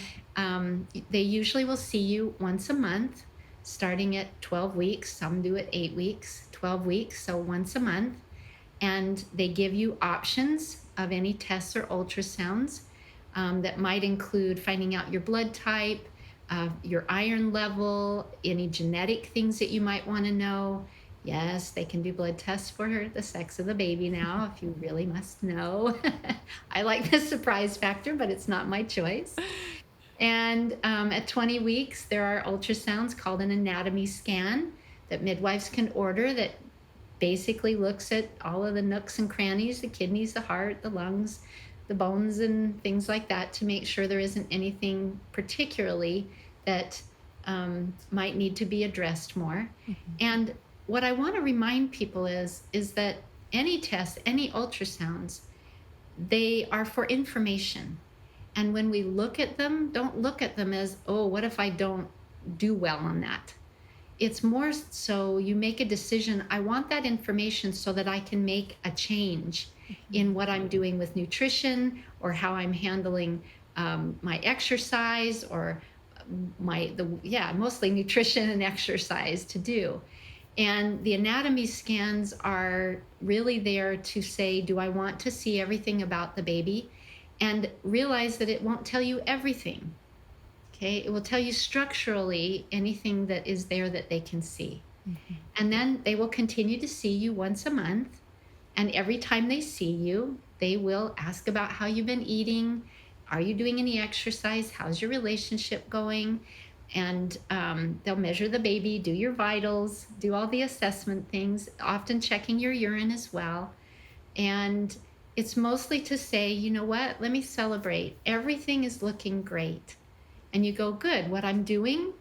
they usually will see you once a month starting at 12 weeks. Some do it 8 weeks, 12 weeks, so once a month. And they give you options of any tests or ultrasounds that might include finding out your blood type, your iron level, any genetic things that you might want to know. Yes, they can do blood tests for the sex of the baby now, if you really must know. I like the surprise factor, but it's not my choice. And at 20 weeks, there are ultrasounds called an anatomy scan that midwives can order that basically looks at all of the nooks and crannies, the kidneys, the heart, the lungs, the bones, and things like that to make sure there isn't anything particularly that might need to be addressed more. And what I want to remind people is that any tests, any ultrasounds, they are for information. And when we look at them, don't look at them as, oh, what if I don't do well on that? It's more so you make a decision. I want that information so that I can make a change in what I'm doing with nutrition or how I'm handling my exercise or mostly nutrition and exercise to do. And the anatomy scans are really there to say, do I want to see everything about the baby? And realize that it won't tell you everything. Okay, it will tell you structurally anything that is there that they can see. And then they will continue to see you once a month. And every time they see you, they will ask about how you've been eating. Are you doing any exercise? How's your relationship going? And they'll measure the baby, do your vitals, do all the assessment things, often checking your urine as well. And it's mostly to say, you know what, let me celebrate. Everything is looking great. And you go, good, what I'm doing,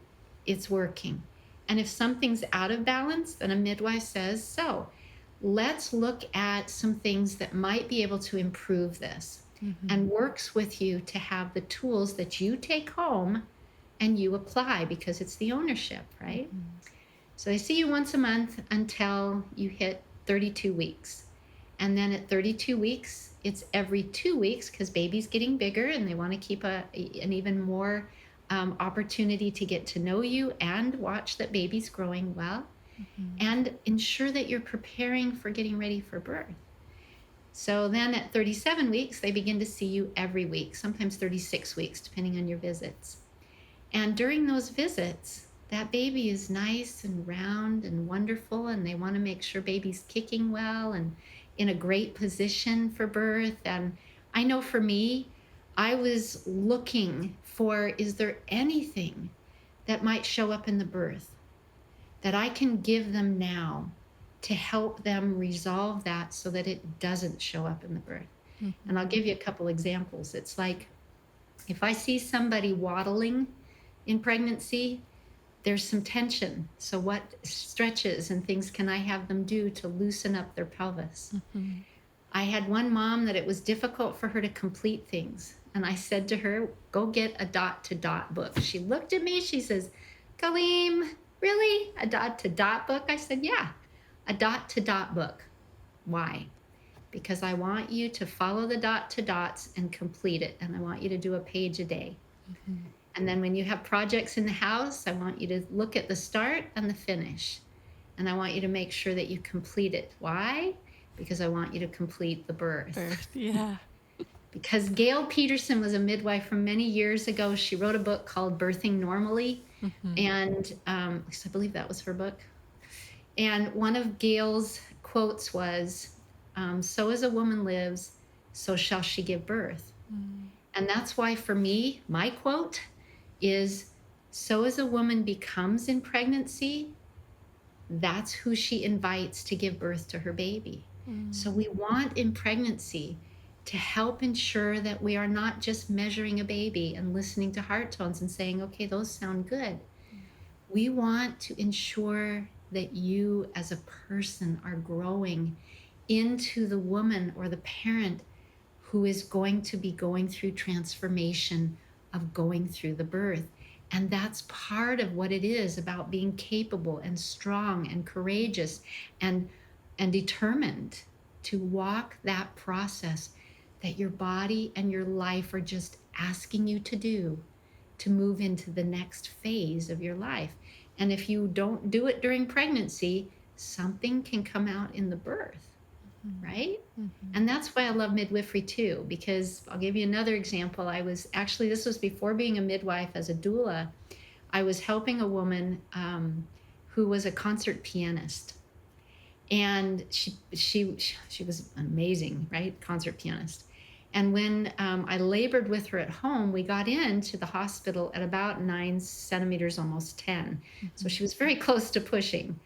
it's working. And if something's out of balance, then a midwife says, so let's look at some things that might be able to improve this, and works with you to have the tools that you take home and you apply because it's the ownership, right? So they see you once a month until you hit 32 weeks. And then at 32 weeks, it's every 2 weeks because baby's getting bigger and they want to keep an even more opportunity to get to know you and watch that baby's growing well and ensure that you're preparing for getting ready for birth. So then at 37 weeks, they begin to see you every week, sometimes 36 weeks, depending on your visits. And during those visits, that baby is nice and round and wonderful, and they want to make sure baby's kicking well and in a great position for birth. And I know for me, I was looking for, is there anything that might show up in the birth that I can give them now to help them resolve that so that it doesn't show up in the birth? And I'll give you a couple examples. It's like if I see somebody waddling in pregnancy, there's some tension. So what stretches and things can I have them do to loosen up their pelvis? I had one mom that it was difficult for her to complete things. And I said to her, go get a dot to dot book. She looked at me, she says, Kaleem, really? A dot to dot book? I said, yeah, a dot to dot book. Why? Because I want you to follow the dot to dots and complete it. And I want you to do a page a day. And then when you have projects in the house, I want you to look at the start and the finish. And I want you to make sure that you complete it. Why? Because I want you to complete the birth. Yeah. Because Gail Peterson was a midwife from many years ago. She wrote a book called Birthing Normally. And I believe that was her book. And one of Gail's quotes was, so as a woman lives, so shall she give birth. And that's why for me, my quote is, so as a woman becomes in pregnancy, that's who she invites to give birth to her baby. So we want in pregnancy to help ensure that we are not just measuring a baby and listening to heart tones and saying, okay, those sound good. We want to ensure that you as a person are growing into the woman or the parent who is going to be going through transformation of going through the birth. And that's part of what it is about being capable and strong and courageous and determined to walk that process that your body and your life are just asking you to do to move into the next phase of your life. And if you don't do it during pregnancy, something can come out in the birth, right? And that's why I love midwifery too, because I'll give you another example. This was before being a midwife as a doula. I was helping a woman who was a concert pianist. And she was amazing, right? Concert pianist. And when I labored with her at home, we got into the hospital at about 9 centimeters, almost 10. So she was very close to pushing.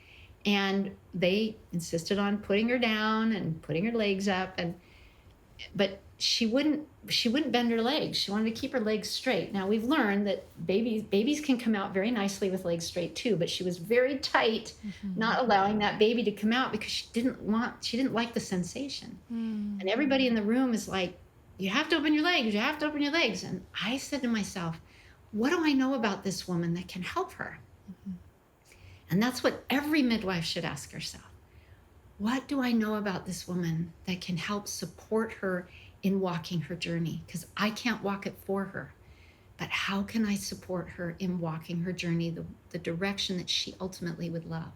And they insisted on putting her down and putting her legs up. But she wouldn't bend her legs. She wanted to keep her legs straight. Now we've learned that babies can come out very nicely with legs straight too, but she was very tight, not allowing that baby to come out because she didn't like the sensation. And everybody in the room is like, you have to open your legs, you have to open your legs. And I said to myself, what do I know about this woman that can help her? And that's what every midwife should ask herself. What do I know about this woman that can help support her in walking her journey? Because I can't walk it for her. But how can I support her in walking her journey, the direction that she ultimately would love?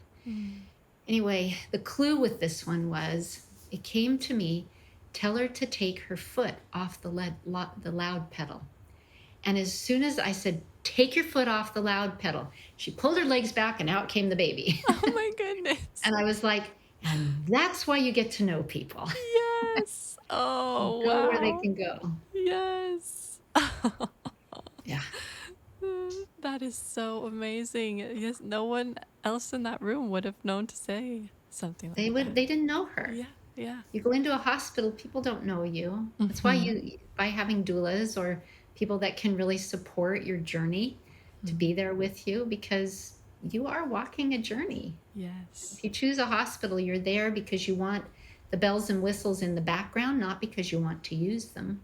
Anyway, the clue with this one was, it came to me, tell her to take her foot off the loud pedal. And as soon as I said, take your foot off the loud pedal, she pulled her legs back and out came the baby. Oh my goodness. And I was like, and that's why you get to know people. Yes. Oh, Go where they wow. can go. Yes. Yeah. That is so amazing. Yes, no one else in that room would have known to say something like that. They didn't know her. Yeah, yeah. You go into a hospital, people don't know you. That's why by having doulas or people that can really support your journey to be there with you, because you are walking a journey. Yes. If you choose a hospital, you're there because you want the bells and whistles in the background, not because you want to use them.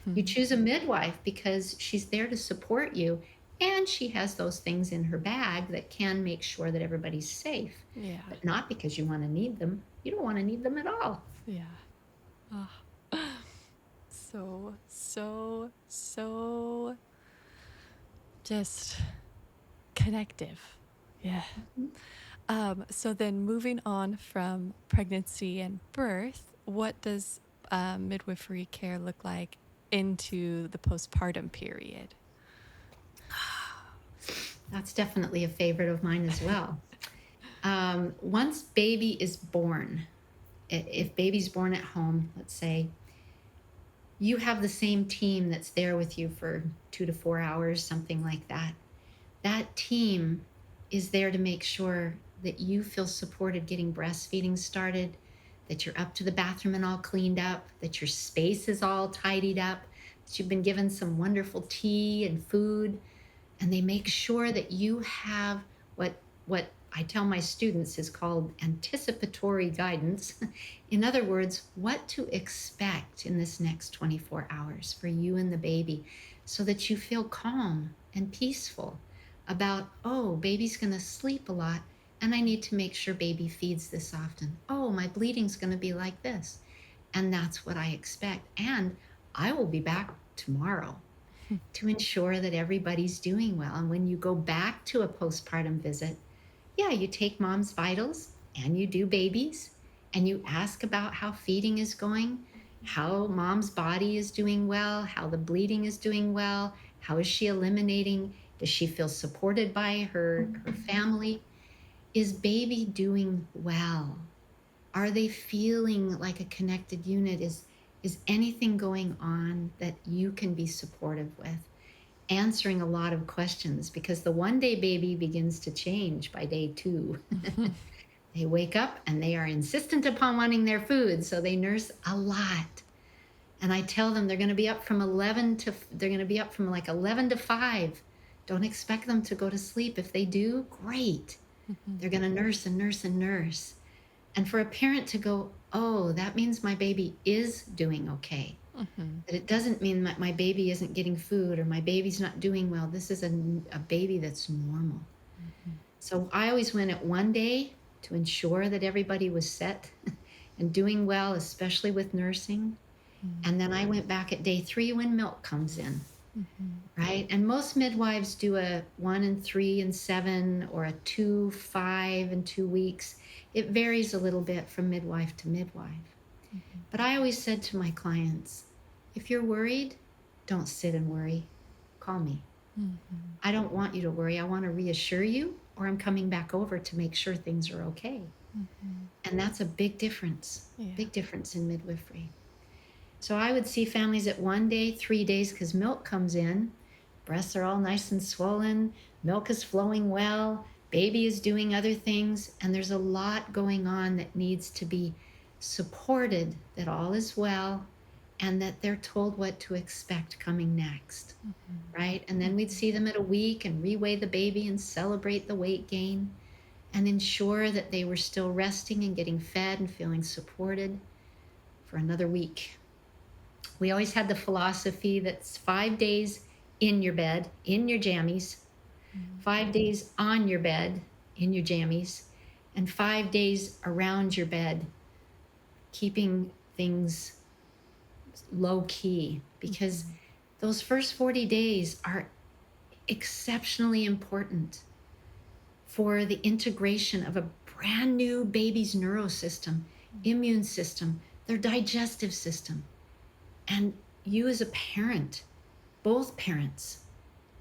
You choose a midwife because she's there to support you, and she has those things in her bag that can make sure that everybody's safe. Yeah. But not because you want to need them. You don't want to need them at all. Yeah. Oh. So just connective. Yeah. So then moving on from pregnancy and birth, what does midwifery care look like into the postpartum period? That's definitely a favorite of mine as well. Once baby is born, if baby's born at home, let's say, you have the same team that's there with you for 2 to 4 hours, something like that. That team is there to make sure that you feel supported getting breastfeeding started, that you're up to the bathroom and all cleaned up, that your space is all tidied up, that you've been given some wonderful tea and food, and they make sure that you have what I tell my students is called anticipatory guidance. In other words, what to expect in this next 24 hours for you and the baby, so that you feel calm and peaceful about, oh, baby's going to sleep a lot, and I need to make sure baby feeds this often. Oh, my bleeding's going to be like this. And that's what I expect. And I will be back tomorrow to ensure that everybody's doing well. And when you go back to a postpartum visit, yeah, you take mom's vitals and you do babies, and you ask about how feeding is going, how mom's body is doing well, how the bleeding is doing well, how is she eliminating, does she feel supported by her family? Is baby doing well? Are they feeling like a connected unit? Is anything going on that you can be supportive with? Answering a lot of questions, because the 1-day baby begins to change by day 2. They wake up and they are insistent upon wanting their food, so they nurse a lot. And I tell them they're going to be up from 11 to they're going to be up from like 11 to 5. Don't expect them to go to sleep. If they do, great. They're going to nurse and nurse and nurse. And for a parent to go, oh, that means my baby is doing okay. That it doesn't mean that my baby isn't getting food or my baby's not doing well. This is a baby that's normal. So I always went at 1 day to ensure that everybody was set and doing well, especially with nursing. And then I went back at day 3 when milk comes in. right? And most midwives do a 1 and 3 and 7 or a 2, 5 and 2 weeks. It varies a little bit from midwife to midwife. But I always said to my clients, if you're worried, don't sit and worry. Call me. I don't want you to worry. I want to reassure you, or I'm coming back over to make sure things are okay. And that's a Yeah. big difference in midwifery. So I would see families at 1 day, 3 days, because milk comes in. Breasts are all nice and swollen. Milk is flowing well. Baby is doing other things. And there's a lot going on that needs to be supported, that all is well, and that they're told what to expect coming next. Right? And then we'd see them at a week and reweigh the baby and celebrate the weight gain and ensure that they were still resting and getting fed and feeling supported for another week. We always had the philosophy that's 5 days in your bed, in your jammies, 5 days on your bed, in your jammies, and 5 days around your bed, keeping things low key, because those first 40 days are exceptionally important for the integration of a brand new baby's neurosystem, immune system, their digestive system. And you as a parent, both parents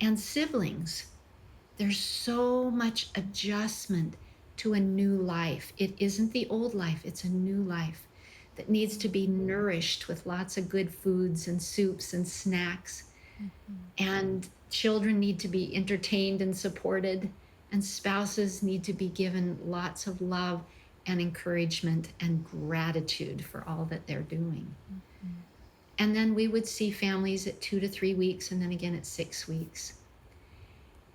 and siblings, there's so much adjustment to a new life. It isn't the old life, it's a new life that needs to be nourished with lots of good foods and soups and snacks. And children need to be entertained and supported, and spouses need to be given lots of love and encouragement and gratitude for all that they're doing. And then we would see families at 2 to 3 weeks, and then again at 6 weeks.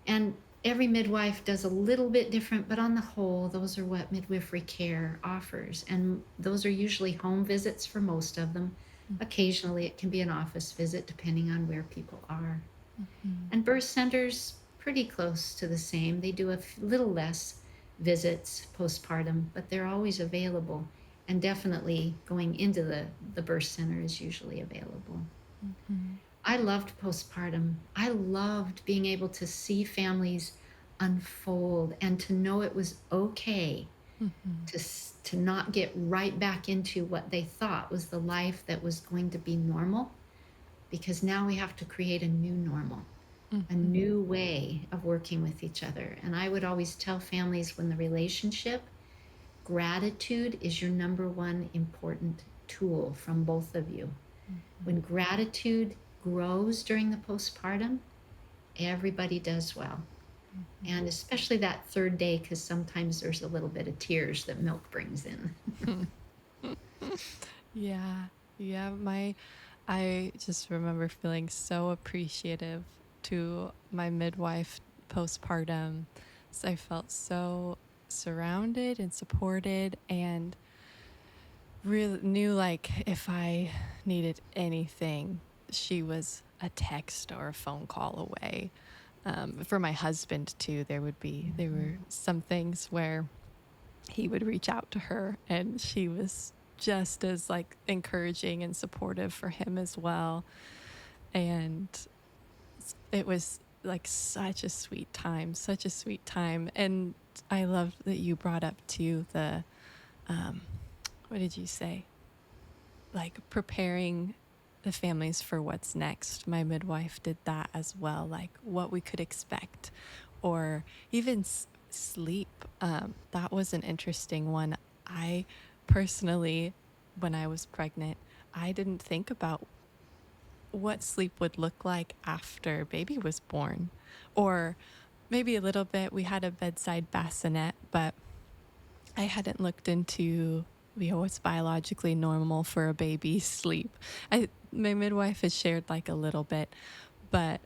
And every midwife does a little bit different, but on the whole, those are what midwifery care offers. And those are usually home visits for most of them. Occasionally, it can be an office visit, depending on where people are. And birth centers, pretty close to the same. They do a little less visits postpartum, but they're always available. And definitely going into the birth center is usually available. I loved postpartum. I loved being able to see families unfold and to know it was okay to not get right back into what they thought was the life that was going to be normal, because now we have to create a new normal, a new way of working with each other. And I would always tell families, when the relationship, gratitude is your number one important tool from both of you. When gratitude grows during the postpartum, everybody does well. And especially that 3rd day, because sometimes there's a little bit of tears that milk brings in. Yeah. Yeah. I just remember feeling so appreciative to my midwife postpartum. So I felt so surrounded and supported, and really knew, like, if I needed anything, she was a text or a phone call away. For my husband too, there were some things where he would reach out to her, and she was just as, like, encouraging and supportive for him as well. And it was like such a sweet time. And I love that you brought up too the what did you say, like preparing the families for what's next. My midwife did that as well, like what we could expect, or even sleep. That was an interesting one. I personally, when I was pregnant, I didn't think about what sleep would look like after baby was born, or maybe a little bit. We had a bedside bassinet, but I hadn't looked into what's biologically normal for a baby's sleep. My midwife has shared like a little bit, but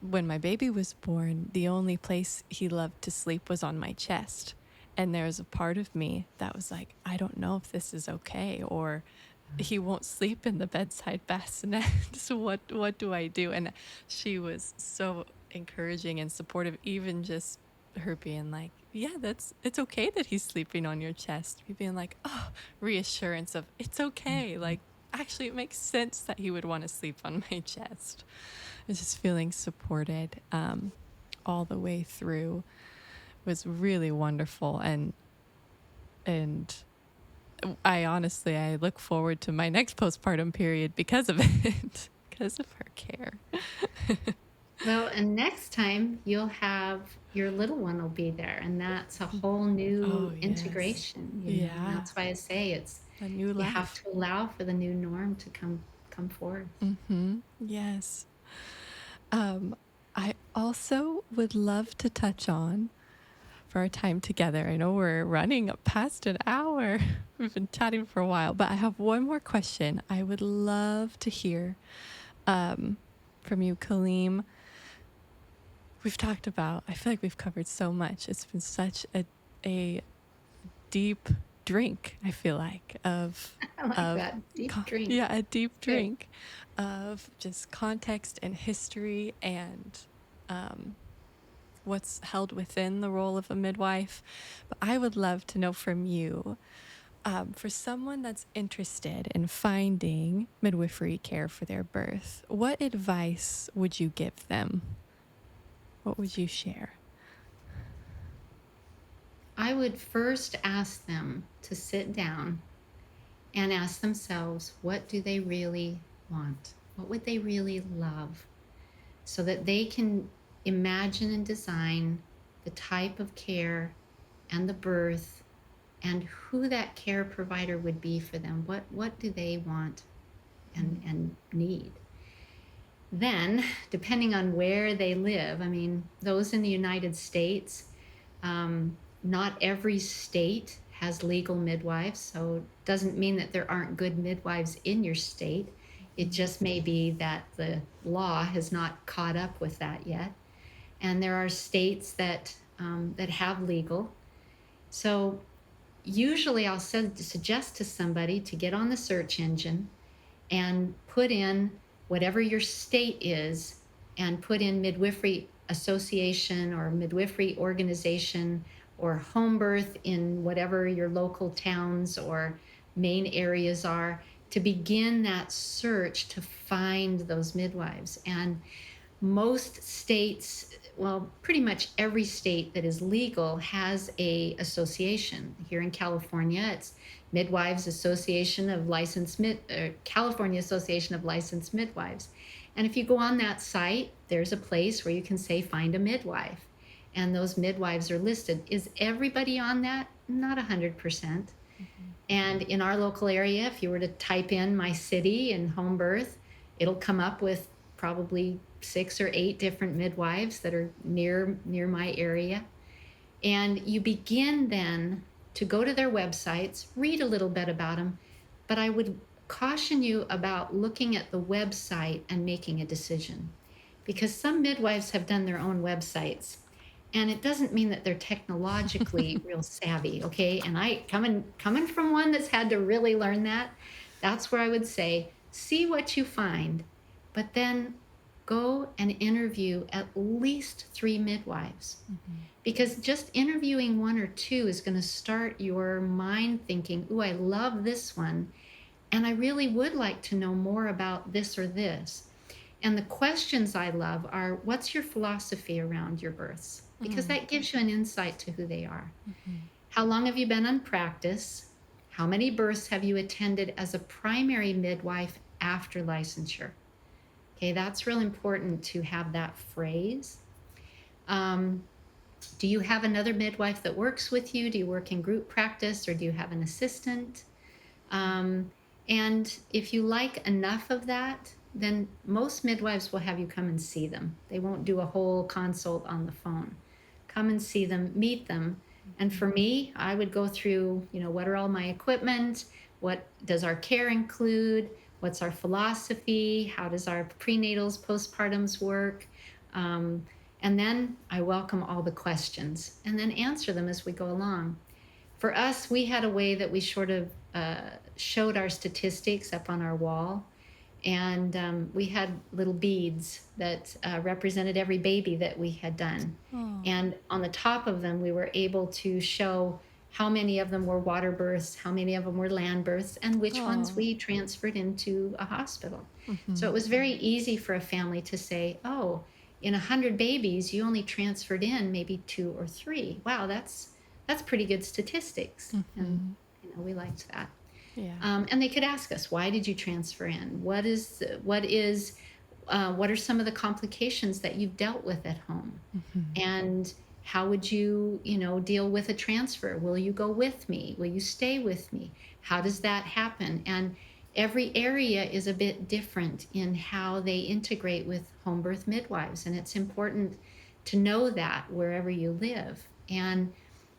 when my baby was born, the only place he loved to sleep was on my chest. And there was a part of me that was like, I don't know if this is okay, or he won't sleep in the bedside bassinet. So what do I do? And she was so encouraging and supportive, even just her being like, yeah, it's okay that he's sleeping on your chest. Me being like, oh, reassurance of it's okay. Like, actually, it makes sense that he would want to sleep on my chest. just feeling supported all the way through was really wonderful. And I look forward to my next postpartum period because of it, because of her care. Well, and next time you'll have your little one will be there, and that's a whole Oh, new yes. integration, and Yeah. that's why I say it's A new you have life. to allow for the new norm to come forth. Yes. I also would love to touch on for our time together. I know we're running past an hour. We've been chatting for a while, but I have one more question. I would love to hear from you, Kaleem. We've talked about, I feel like we've covered so much. It's been such a deep drink, I feel like, I like of that deep drink. yeah, a deep Good. drink of just context and history and what's held within the role of a midwife. But I would love to know from you, for someone that's interested in finding midwifery care for their birth, what advice would you give them? What would you share? I would first ask them to sit down and ask themselves, what do they really want? What would they really love? So that they can imagine and design the type of care and the birth and who that care provider would be for them. What do they want and need? Then, depending on where they live, I mean, those in the United States, not every state has legal midwives, so it doesn't mean that there aren't good midwives in your state. It just may be that the law has not caught up with that yet. And there are states that have legal. So usually I'll suggest to somebody to get on the search engine and put in whatever your state is and put in midwifery association or midwifery organization or home birth in whatever your local towns or main areas are, to begin that search to find those midwives. And most states, well, pretty much every state that is legal has a association. Here in California, it's Midwives Association of California Association of Licensed Midwives. And if you go on that site, there's a place where you can say find a midwife, and those midwives are listed. Is everybody on that? Not 100%. And in our local area, if you were to type in my city and home birth, it'll come up with probably 6 or 8 different midwives that are near my area. And you begin then to go to their websites, read a little bit about them, but I would caution you about looking at the website and making a decision, because some midwives have done their own websites, and it doesn't mean that they're technologically real savvy. Okay, and I coming from one that's had to really learn that, that's where I would say see what you find, but then go and interview at least 3 midwives, because just interviewing 1 or 2 is going to start your mind thinking, ooh, I love this one, and I really would like to know more about this or this. And the questions I love are, what's your philosophy around your births? Because that gives you an insight to who they are. How long have you been on practice? How many births have you attended as a primary midwife after licensure? Okay, that's real important to have that phrase. Do you have another midwife that works with you? Do you work in group practice, or do you have an assistant? And if you like enough of that, then most midwives will have you come and see them. They won't do a whole consult on the phone. Come and see them, meet them. And for me, I would go through, what are all my equipment? What does our care include? What's our philosophy? How does our prenatals, postpartums work? And then I welcome all the questions and then answer them as we go along. For us, we had a way that we sort of showed our statistics up on our wall. And we had little beads that represented every baby that we had done. Oh. And on the top of them, we were able to show how many of them were water births, how many of them were land births, and which ones Oh. we transferred into a hospital. So Mm-hmm. it was very easy for a family to say, oh, in 100 babies, you only transferred in maybe 2 or 3. Wow, that's pretty good statistics. And Mm-hmm. we liked that. Yeah. And they could ask us, why did you transfer in? What are some of the complications that you've dealt with at home? Mm-hmm. And how would you, deal with a transfer? Will you go with me? Will you stay with me? How does that happen? And every area is a bit different in how they integrate with home birth midwives. And it's important to know that wherever you live. And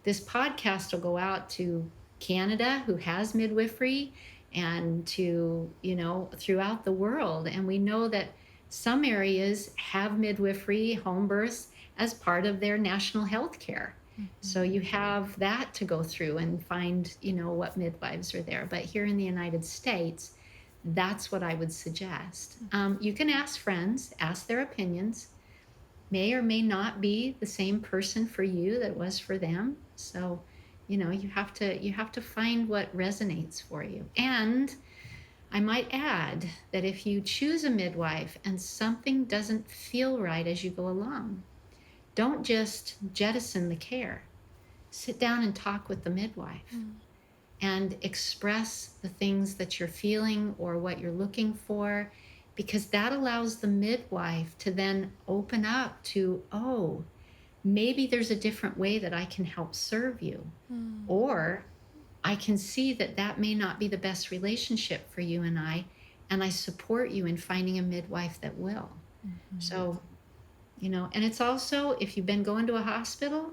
this podcast will go out to Canada, who has midwifery, and to, throughout the world. And we know that some areas have midwifery, home births as part of their national health care. So Mm-hmm. you have that to go through and find, what midwives are there. But here in the United States, that's what I would suggest. You can ask friends, ask their opinions. May or may not be the same person for you that was for them. So, you have to find what resonates for you. And I might add that if you choose a midwife and something doesn't feel right as you go along, don't just jettison the care. Sit down and talk with the midwife and express the things that you're feeling or what you're looking for, because that allows the midwife to then open up to, oh, maybe there's a different way that I can help serve you. Mm-hmm. Or I can see that that may not be the best relationship for you and I support you in finding a midwife that will. Mm-hmm. So, and it's also, if you've been going to a hospital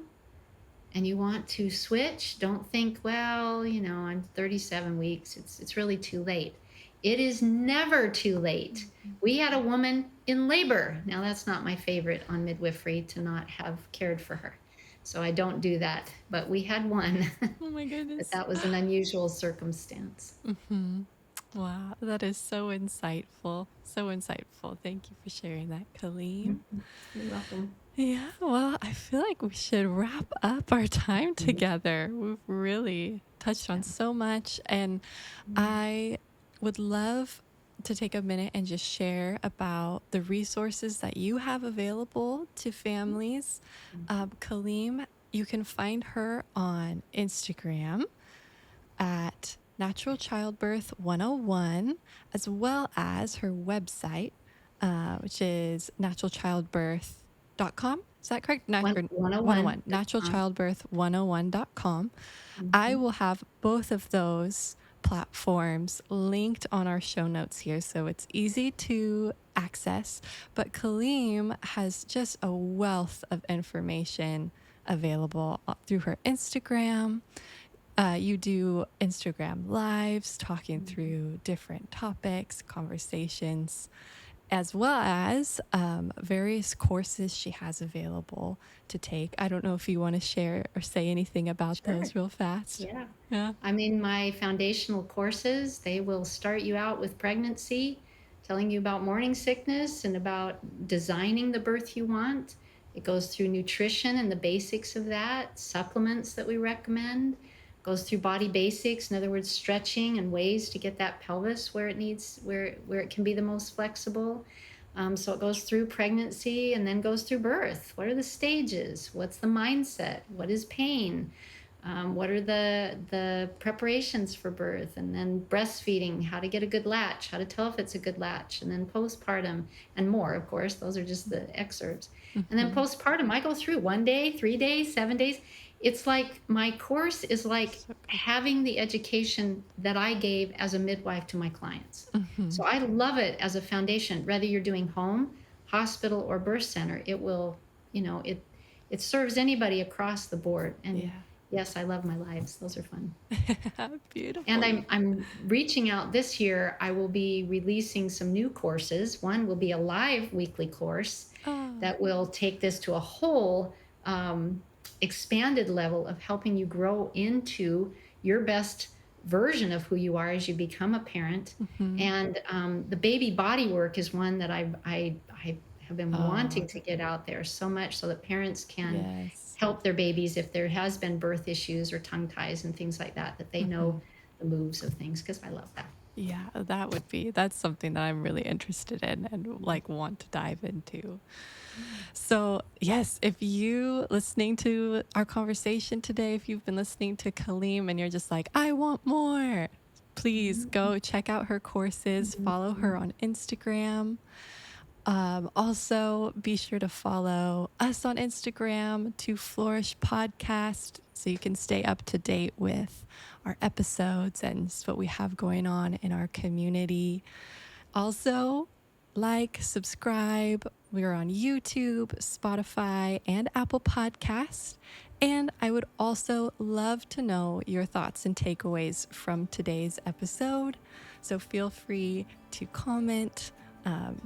and you want to switch, don't think, well, I'm 37 weeks. It's really too late. It is never too late. We had a woman in labor. Now, that's not my favorite on midwifery, to not have cared for her. So I don't do that. But we had one. Oh my But goodness. that was an unusual circumstance. Mm-hmm. Wow, that is so insightful. So insightful. Thank you for sharing that, Kaleem. Mhm. You're welcome. Yeah, well, I feel like we should wrap up our time Mhm. together. We've really touched on Yeah. so much, and Mhm. I would love to take a minute and just share about the resources that you have available to families. Kaleem, you can find her on Instagram at Natural Childbirth 101, as well as her website, which is naturalchildbirth.com. Is that correct? One, 101, 101.com. naturalchildbirth101.com. I Mhm. will have both of those platforms linked on our show notes here, so it's easy to access. But Kaleem has just a wealth of information available through her Instagram. You do Instagram lives talking Mhm. through different topics, conversations, as well as various courses she has available to take. I don't know if you want to share or say anything about Sure. those real fast. Yeah. Yeah. I mean, my foundational courses, they will start you out with pregnancy, telling you about morning sickness and about designing the birth you want. It goes through nutrition and the basics of that, supplements that we recommend, goes through body basics, in other words, stretching and ways to get that pelvis where it needs, where it can be the most flexible. So it goes through pregnancy and then goes through birth. What are the stages? What's the mindset? What is pain? What are the preparations for birth, and then breastfeeding, how to get a good latch, how to tell if it's a good latch, and then postpartum and more, of course. Those are just the excerpts. And then Mm-hmm. postpartum, I go through 1 day, 3 days, 7 days. It's like my course is like So good. having the education that I gave as a midwife to my clients. Mm-hmm. So I love it as a foundation, whether you're doing home, hospital, or birth center. It will, it serves anybody across the board. And Yeah. yes, I love my lives. Those are fun. And Beautiful. I'm reaching out this year. I will be releasing some new courses. One will be a live weekly course Oh. that will take this to a whole expanded level of helping you grow into your best version of who you are as you become a parent. Mm-hmm. And the baby body work is one that I have been wanting Oh, to get out there so much so that parents can yes. help their babies if there has been birth issues or tongue ties and things like that, that they Hmm. know the moves of things, because I love that. Yeah, that's something that I'm really interested in and like want to dive into. So, yes, if you listening to our conversation today, if you've been listening to Kaleem and you're just like, I want more, please Mhm. go check out her courses, follow her Mhm. on Instagram. Also, be sure to follow us on Instagram, To Flourish Podcast, so you can stay up to date with our episodes and what we have going on in our community. Also, like, subscribe. We're on YouTube, Spotify, and Apple Podcasts. And I would also love to know your thoughts and takeaways from today's episode. So feel free to comment,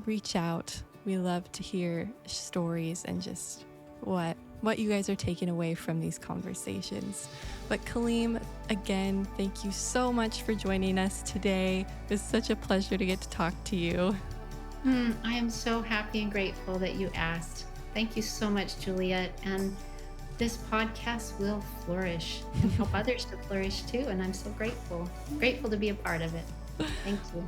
reach out. We love to hear stories and just what you guys are taking away from these conversations. But Kaleem, again, thank you so much for joining us today. It was such a pleasure to get to talk to you. I am so happy and grateful that you asked. Thank you so much, Juliet. And this podcast will flourish and help others to flourish too. And I'm so grateful to be a part of it. Thank you.